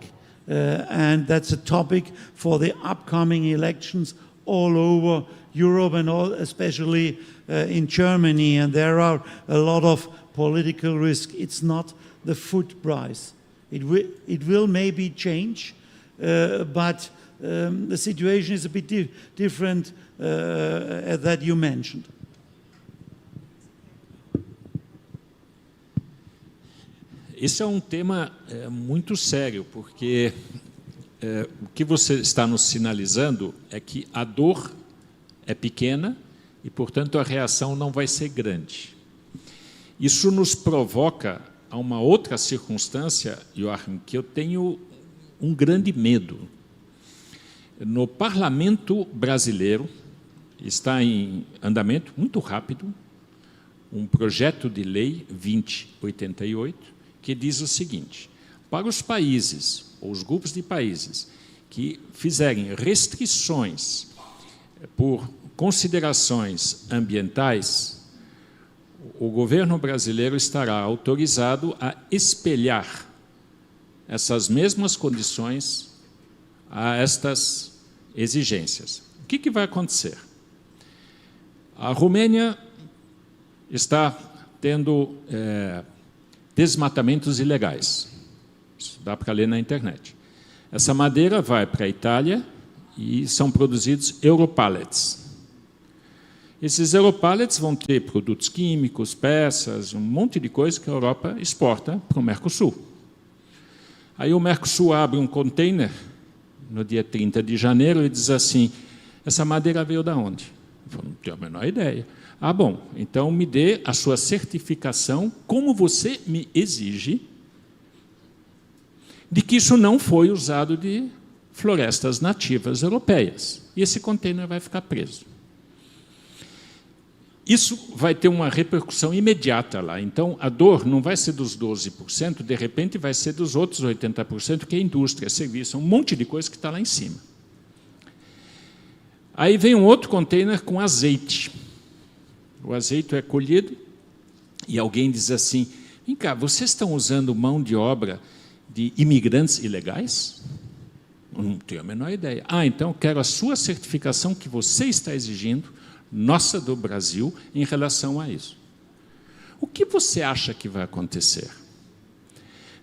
And that's a topic for the upcoming elections all over Europe and especially in Germany. And there are a lot of political risk. It's not the food price. It will maybe change, but the situation is a bit different that you mentioned. Esse é um tema muito sério, porque o que você está nos sinalizando é que a dor é pequena e, portanto, a reação não vai ser grande. Isso nos provoca a uma outra circunstância, Joachim, que eu tenho um grande medo. No Parlamento brasileiro está em andamento, muito rápido, um projeto de lei 2088, que diz o seguinte: para os países, ou os grupos de países, que fizerem restrições por considerações ambientais, o governo brasileiro estará autorizado a espelhar essas mesmas condições a estas exigências. O que vai acontecer? A Romênia está tendo desmatamentos ilegais. Isso dá para ler na internet. Essa madeira vai para a Itália e são produzidos Europallets. Esses Europallets vão ter produtos químicos, peças, um monte de coisa que a Europa exporta para o Mercosul. Aí o Mercosul abre um container no dia 30 de janeiro e diz assim, essa madeira veio de onde? Eu falo, não tenho a menor ideia. Ah, bom, então me dê a sua certificação, como você me exige, de que isso não foi usado de florestas nativas europeias. E esse container vai ficar preso. Isso vai ter uma repercussão imediata lá. Então, a dor não vai ser dos 12%, de repente vai ser dos outros 80%, que é indústria, serviço, um monte de coisa que está lá em cima. Aí vem um outro container com azeite. O azeite é colhido e alguém diz assim, vem cá, vocês estão usando mão de obra de imigrantes ilegais? Eu não tenho a menor ideia. Ah, então quero a sua certificação que você está exigindo, nossa do Brasil, em relação a isso. O que você acha que vai acontecer?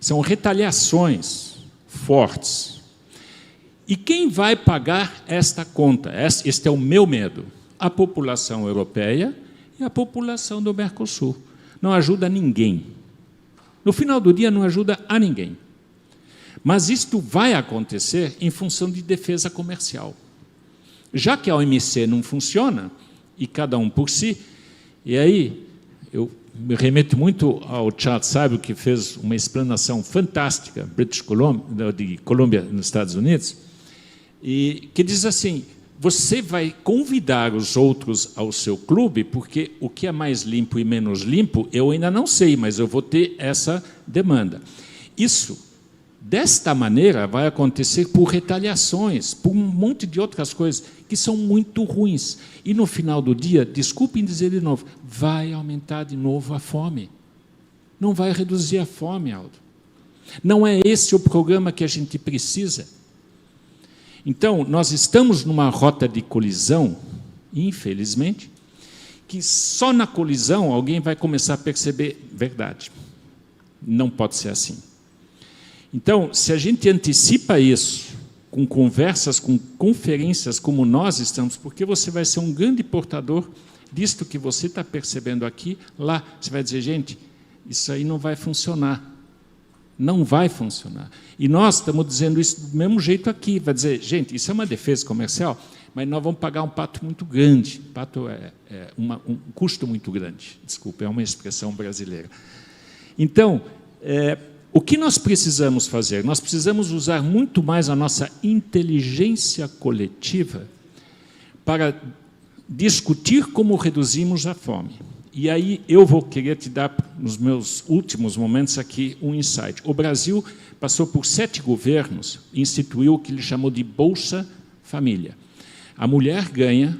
São retaliações fortes. E quem vai pagar esta conta? Este é o meu medo. A população europeia e a população do Mercosul. Não ajuda ninguém. No final do dia, não ajuda a ninguém. Mas isto vai acontecer em função de defesa comercial. Já que a OMC não funciona, e cada um por si, e aí eu me remeto muito ao Charles Seible, que fez uma explanação fantástica, de Colômbia, nos Estados Unidos, e que diz assim, você vai convidar os outros ao seu clube, porque o que é mais limpo e menos limpo, eu ainda não sei, mas eu vou ter essa demanda. Isso, desta maneira, vai acontecer por retaliações, por um monte de outras coisas que são muito ruins. E, no final do dia, desculpem dizer de novo, vai aumentar de novo a fome. Não vai reduzir a fome, Aldo. Não é esse o programa que a gente precisa. Então, nós estamos numa rota de colisão, infelizmente, que só na colisão alguém vai começar a perceber verdade. Não pode ser assim. Então, se a gente antecipa isso, com conversas, com conferências como nós estamos, porque você vai ser um grande portador disto que você está percebendo aqui, lá, você vai dizer, gente, isso aí não vai funcionar. Não vai funcionar. E nós estamos dizendo isso do mesmo jeito aqui, vai dizer, gente, isso é uma defesa comercial, mas nós vamos pagar um pato muito grande. Pato é um custo muito grande. Desculpa, é uma expressão brasileira. Então, o que nós precisamos fazer? Nós precisamos usar muito mais a nossa inteligência coletiva para discutir como reduzimos a fome. E aí eu vou querer te dar, nos meus últimos momentos aqui, um insight. O Brasil passou por 7 governos, instituiu o que ele chamou de Bolsa Família. A mulher ganha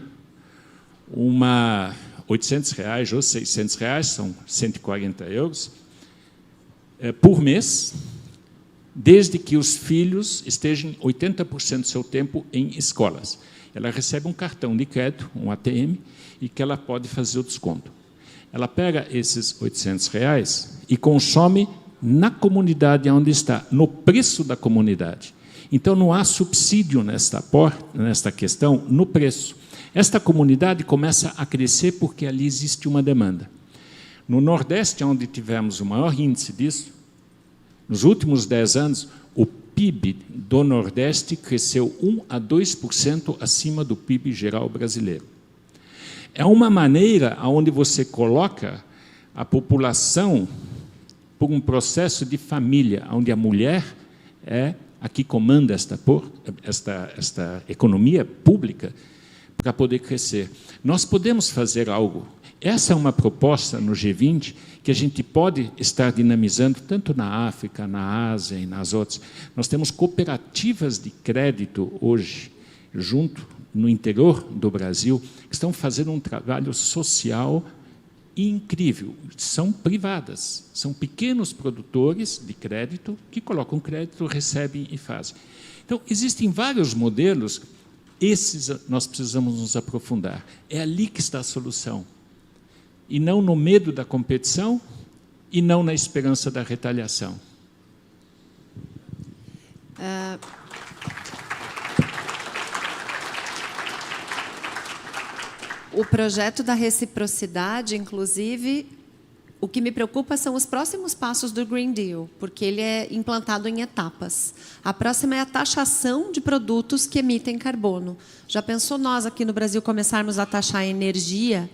R$800 ou R$600, são 140 euros, por mês, desde que os filhos estejam 80% do seu tempo em escolas. Ela recebe um cartão de crédito, um ATM, e que ela pode fazer o desconto. Ela pega esses R$800 e consome na comunidade onde está, no preço da comunidade. Então, não há subsídio nesta questão, no preço. Esta comunidade começa a crescer porque ali existe uma demanda. No Nordeste, onde tivemos o maior índice disso, nos últimos 10 anos, o PIB do Nordeste cresceu 1 a 2% acima do PIB geral brasileiro. É uma maneira onde você coloca a população por um processo de família, onde a mulher é a que comanda esta economia pública para poder crescer. Nós podemos fazer algo. Essa é uma proposta no G20 que a gente pode estar dinamizando tanto na África, na Ásia e nas outras. Nós temos cooperativas de crédito hoje, junto no interior do Brasil, que estão fazendo um trabalho social incrível. São privadas, são pequenos produtores de crédito que colocam crédito, recebem e fazem. Então, existem vários modelos, esses nós precisamos nos aprofundar. É ali que está a solução. E não no medo da competição e não na esperança da retaliação. O projeto da reciprocidade, inclusive, o que me preocupa são os próximos passos do Green Deal, porque ele é implantado em etapas. A próxima é a taxação de produtos que emitem carbono. Já pensou nós aqui no Brasil começarmos a taxar a energia,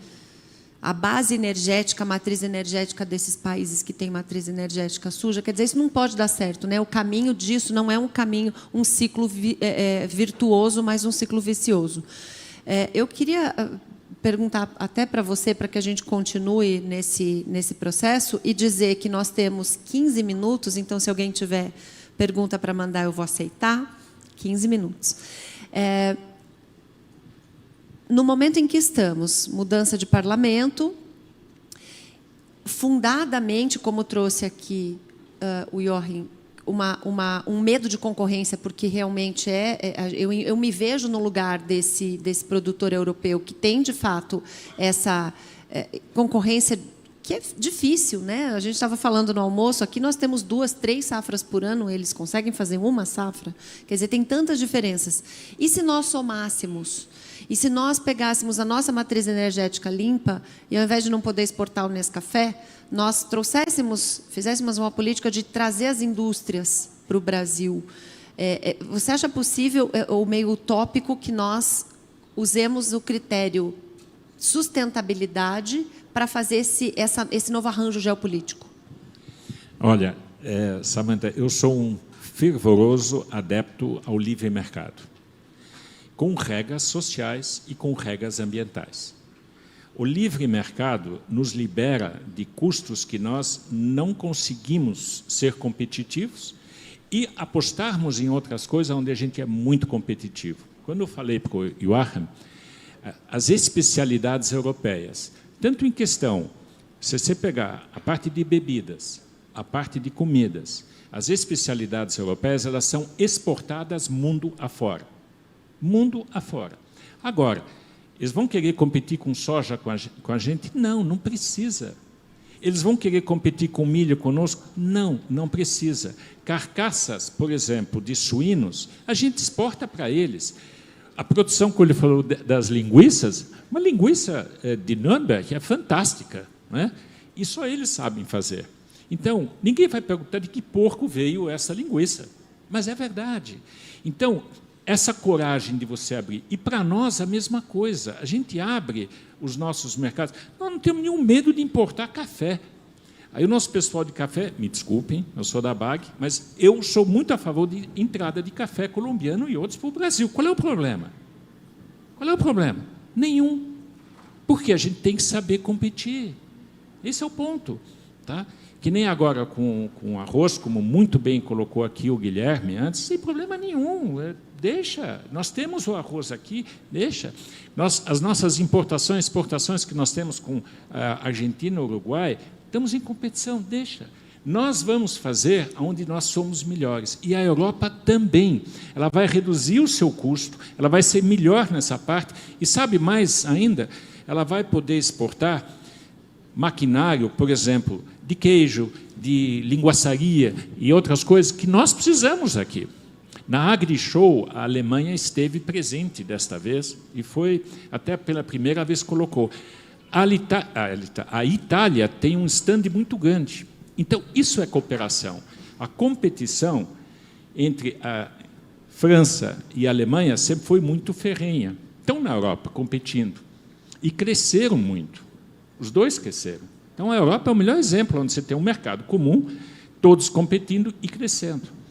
a base energética, a matriz energética desses países que têm matriz energética suja? Quer dizer, isso não pode dar certo, né? O caminho disso não é um caminho, um ciclo virtuoso, mas um ciclo vicioso. Eu queria perguntar até para você, para que a gente continue nesse processo, e dizer que nós temos 15 minutos, então, se alguém tiver pergunta para mandar, eu vou aceitar. 15 minutos. No momento em que estamos, mudança de parlamento, fundadamente, como trouxe aqui o Joachim, um medo de concorrência, porque realmente eu me vejo no lugar desse produtor europeu que tem, de fato, essa concorrência que é difícil, né? A gente estava falando no almoço, aqui nós temos 2, 3 safras por ano, eles conseguem fazer uma safra. Quer dizer, tem tantas diferenças. E se nós somássemos, e se nós pegássemos a nossa matriz energética limpa, e ao invés de não poder exportar o Nescafé, nós fizéssemos uma política de trazer as indústrias para o Brasil. Você acha possível, ou meio utópico, que nós usemos o critério sustentabilidade para fazer esse novo arranjo geopolítico? Olha, Samantha, eu sou um fervoroso adepto ao livre mercado, com regras sociais e com regras ambientais. O livre mercado nos libera de custos que nós não conseguimos ser competitivos e apostarmos em outras coisas onde a gente é muito competitivo. Quando eu falei para o Joachim, as especialidades europeias, tanto em questão, se você pegar a parte de bebidas, a parte de comidas, as especialidades europeias, elas são exportadas mundo afora. Mundo afora. Agora, eles vão querer competir com soja com a gente? Não, não precisa. Eles vão querer competir com milho conosco? Não, não precisa. Carcaças, por exemplo, de suínos, a gente exporta para eles. A produção que ele falou das linguiças, uma linguiça de Nürnberg é fantástica, né? E só eles sabem fazer. Então, ninguém vai perguntar de que porco veio essa linguiça, mas é verdade. Então, essa coragem de você abrir. E para nós a mesma coisa. A gente abre os nossos mercados. Nós não temos nenhum medo de importar café. Aí o nosso pessoal de café, me desculpem, eu sou da BAG, mas eu sou muito a favor de entrada de café colombiano e outros para o Brasil. Qual é o problema? Qual é o problema? Nenhum. Porque a gente tem que saber competir. Esse é o ponto. Tá? Que nem agora com arroz, como muito bem colocou aqui o Guilherme antes, sem problema nenhum. Deixa, nós temos o arroz aqui, deixa. As nossas importações, exportações que nós temos com a Argentina, Uruguai, estamos em competição, deixa. Nós vamos fazer onde nós somos melhores. E a Europa também. Ela vai reduzir o seu custo, ela vai ser melhor nessa parte. E sabe mais ainda, ela vai poder exportar maquinário, por exemplo, de queijo, de linguaçaria e outras coisas que nós precisamos aqui. Na AgriShow, a Alemanha esteve presente desta vez e foi, até pela primeira vez, colocou. A Itália tem um stand muito grande. Então, isso é cooperação. A competição entre a França e a Alemanha sempre foi muito ferrenha. Estão na Europa competindo e cresceram muito. Os dois cresceram. Então, a Europa é o melhor exemplo, onde você tem um mercado comum, todos competindo e crescendo.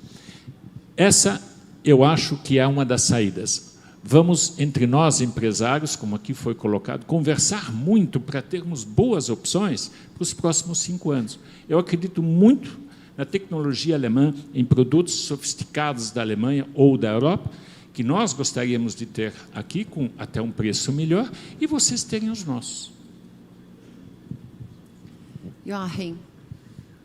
Essa, eu acho que é uma das saídas. Vamos, entre nós, empresários, como aqui foi colocado, conversar muito para termos boas opções para os próximos 5 anos. Eu acredito muito na tecnologia alemã, em produtos sofisticados da Alemanha ou da Europa, que nós gostaríamos de ter aqui, com até um preço melhor, e vocês terem os nossos. Joachim,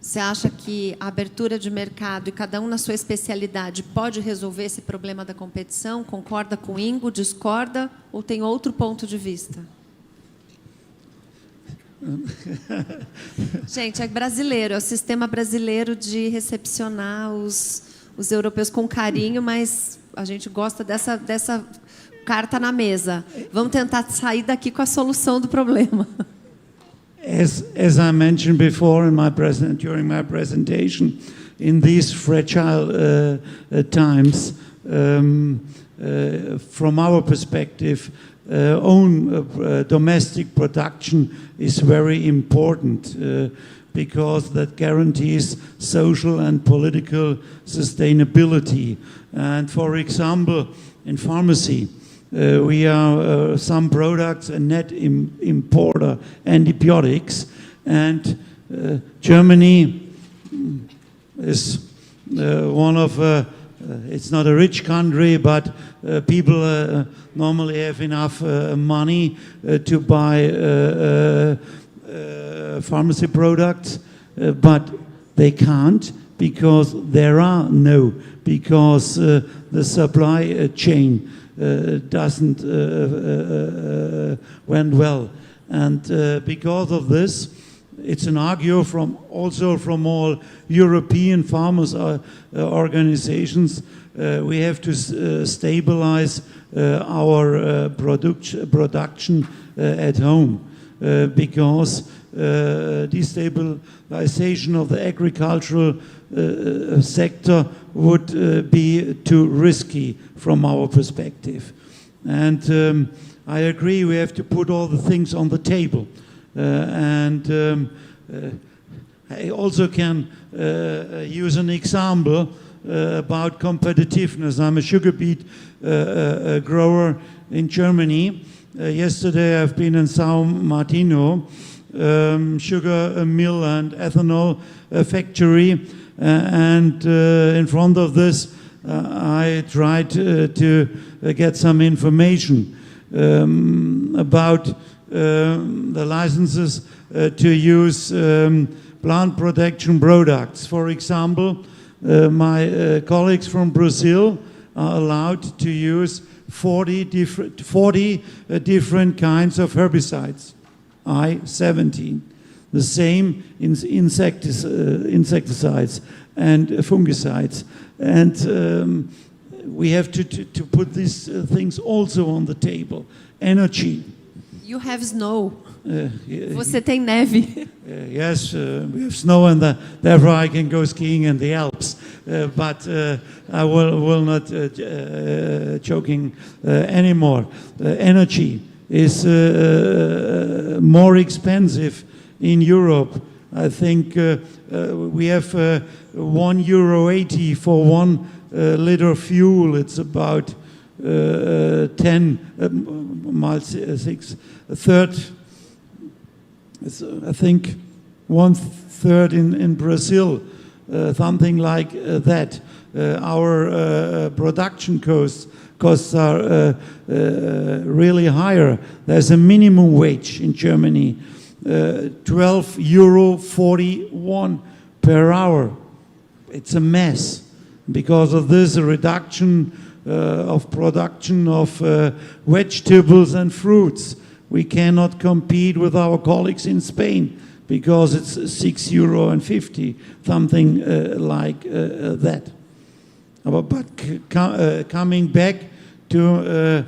você acha que a abertura de mercado e cada um na sua especialidade pode resolver esse problema da competição? Concorda com o Ingo? Discorda? Ou tem outro ponto de vista? Gente, é brasileiro, é o sistema brasileiro de recepcionar os europeus com carinho, mas a gente gosta dessa carta na mesa. Vamos tentar sair daqui com a solução do problema. As I mentioned before during my presentation, in these fragile times, from our perspective, own domestic production is very important because that guarantees social and political sustainability. And for example, in pharmacy, we are some products a net importer antibiotics, and Germany is one of it's not a rich country, but people normally have enough money to buy pharmacy products, but they can't because there are no, because the supply chain doesn't went well, and because of this, it's an argument also from all European farmers organizations. We have to stabilize our production at home because destabilization of the agricultural sector would be too risky from our perspective. And I agree, we have to put all the things on the table. I also can use an example about competitiveness. I'm a sugar beet grower in Germany. Yesterday I've been in São Martinho, sugar mill and ethanol factory, and in front of this I tried to get some information about the licenses to use plant protection products. For example, my colleagues from Brazil are allowed to use 40 different kinds of herbicides, I-17. The same in insecticides and fungicides. And we have to put these things also on the table. Energy. You have snow. Você tem neve. Yes, we have snow, and therefore I can go skiing in the Alps. But I will not joking anymore. Energy is more expensive in Europe. I think we have €1.80 for 1 liter fuel. It's about 10 miles, a third. I think 1/3 in Brazil, something like that. Our production costs are really higher. There's a minimum wage in Germany, €12.41 per hour. It's a mess. Because of this, a reduction of production of vegetables and fruits. We cannot compete with our colleagues in Spain because it's €6.50, something like that. But coming back to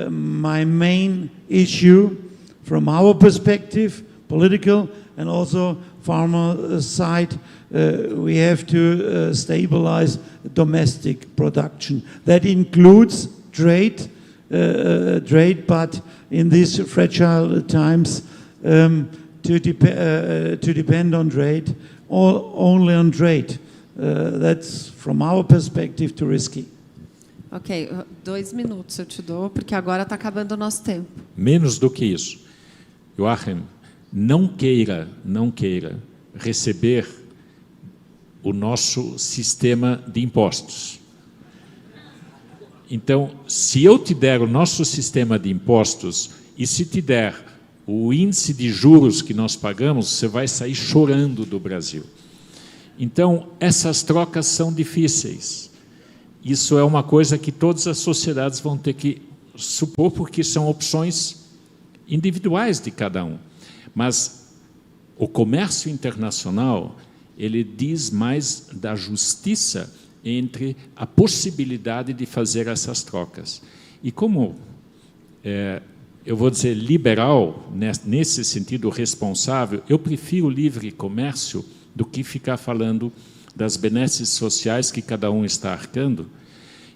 my main issue, from our perspective, political and also farmer side, we have to stabilize domestic production. That includes trade, but in these fragile times, to depend on trade, only on trade, that's from our perspective too risky. Ok, 2 minutos eu te dou, porque agora está acabando o nosso tempo. Menos do que isso. Joachim, não queira receber o nosso sistema de impostos. Então, se eu te der o nosso sistema de impostos e se te der o índice de juros que nós pagamos, você vai sair chorando do Brasil. Então, essas trocas são difíceis. Isso é uma coisa que todas as sociedades vão ter que supor, porque são opções individuais de cada um. Mas o comércio internacional, ele diz mais da justiça entre a possibilidade de fazer essas trocas. E como, eu vou dizer, liberal, nesse sentido responsável, eu prefiro o livre comércio do que ficar falando das benesses sociais que cada um está arcando.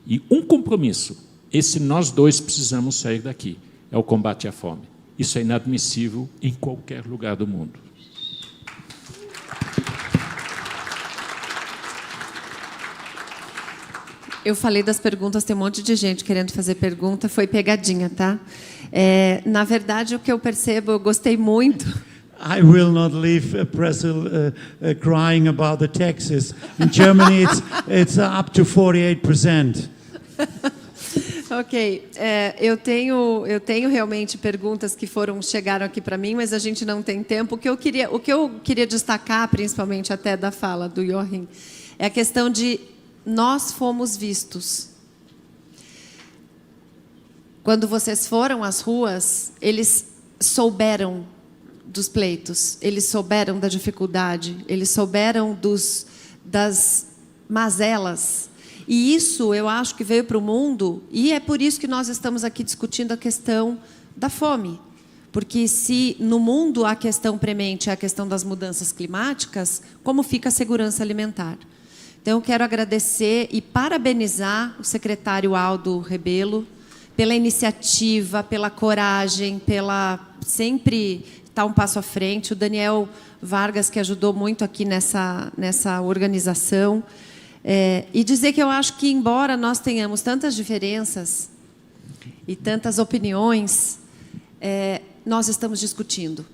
E um compromisso, esse nós dois precisamos sair daqui, é o combate à fome. Isso é inadmissível em qualquer lugar do mundo. Eu falei das perguntas, tem um monte de gente querendo fazer pergunta, foi pegadinha, tá? Na verdade, o que eu percebo, eu gostei muito. I will not leave Brazil crying about the taxes. In Germany, it's up to 48%. Ok, eu tenho realmente perguntas que chegaram aqui para mim, mas a gente não tem tempo. O que eu queria destacar, principalmente até da fala do Joachim, é a questão de nós fomos vistos. Quando vocês foram às ruas, eles souberam dos pleitos, eles souberam da dificuldade, eles souberam das mazelas. E isso, eu acho que veio para o mundo, e é por isso que nós estamos aqui discutindo a questão da fome. Porque se no mundo a questão premente é a questão das mudanças climáticas, como fica a segurança alimentar? Então, eu quero agradecer e parabenizar o secretário Aldo Rebelo pela iniciativa, pela coragem, pela sempre estar um passo à frente. O Daniel Vargas, que ajudou muito aqui nessa organização. E dizer que eu acho que, embora nós tenhamos tantas diferenças e tantas opiniões, nós estamos discutindo.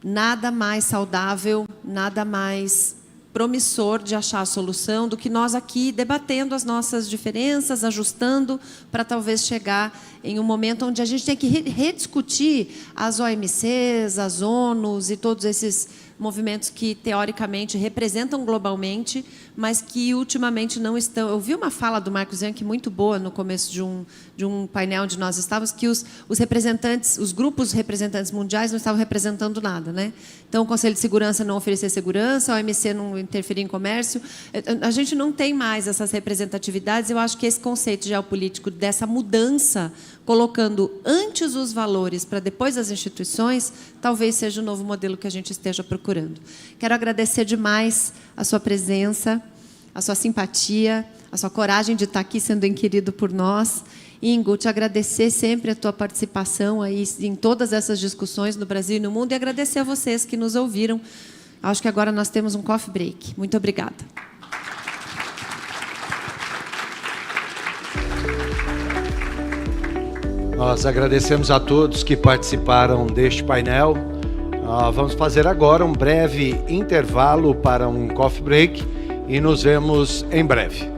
Nada mais saudável, nada mais promissor de achar a solução do que nós aqui debatendo as nossas diferenças, ajustando para talvez chegar em um momento onde a gente tem que rediscutir as OMCs, as ONUs e todos esses movimentos que, teoricamente, representam globalmente, mas que, ultimamente, não estão... Eu vi uma fala do Marcos Yank muito boa no começo de um painel onde nós estávamos, que os representantes, os grupos representantes mundiais não estavam representando nada, né? Então, o Conselho de Segurança não oferecer segurança, a OMC não interferir em comércio. A gente não tem mais essas representatividades. Eu acho que esse conceito geopolítico dessa mudança, colocando antes os valores para depois as instituições, talvez seja o novo modelo que a gente esteja procurando. Quero agradecer demais a sua presença, a sua simpatia, a sua coragem de estar aqui sendo inquirido por nós. Ingo, te agradecer sempre a tua participação aí em todas essas discussões no Brasil e no mundo, e agradecer a vocês que nos ouviram. Acho que agora nós temos um coffee break. Muito obrigada. Nós agradecemos a todos que participaram deste painel. Vamos fazer agora um breve intervalo para um coffee break e nos vemos em breve.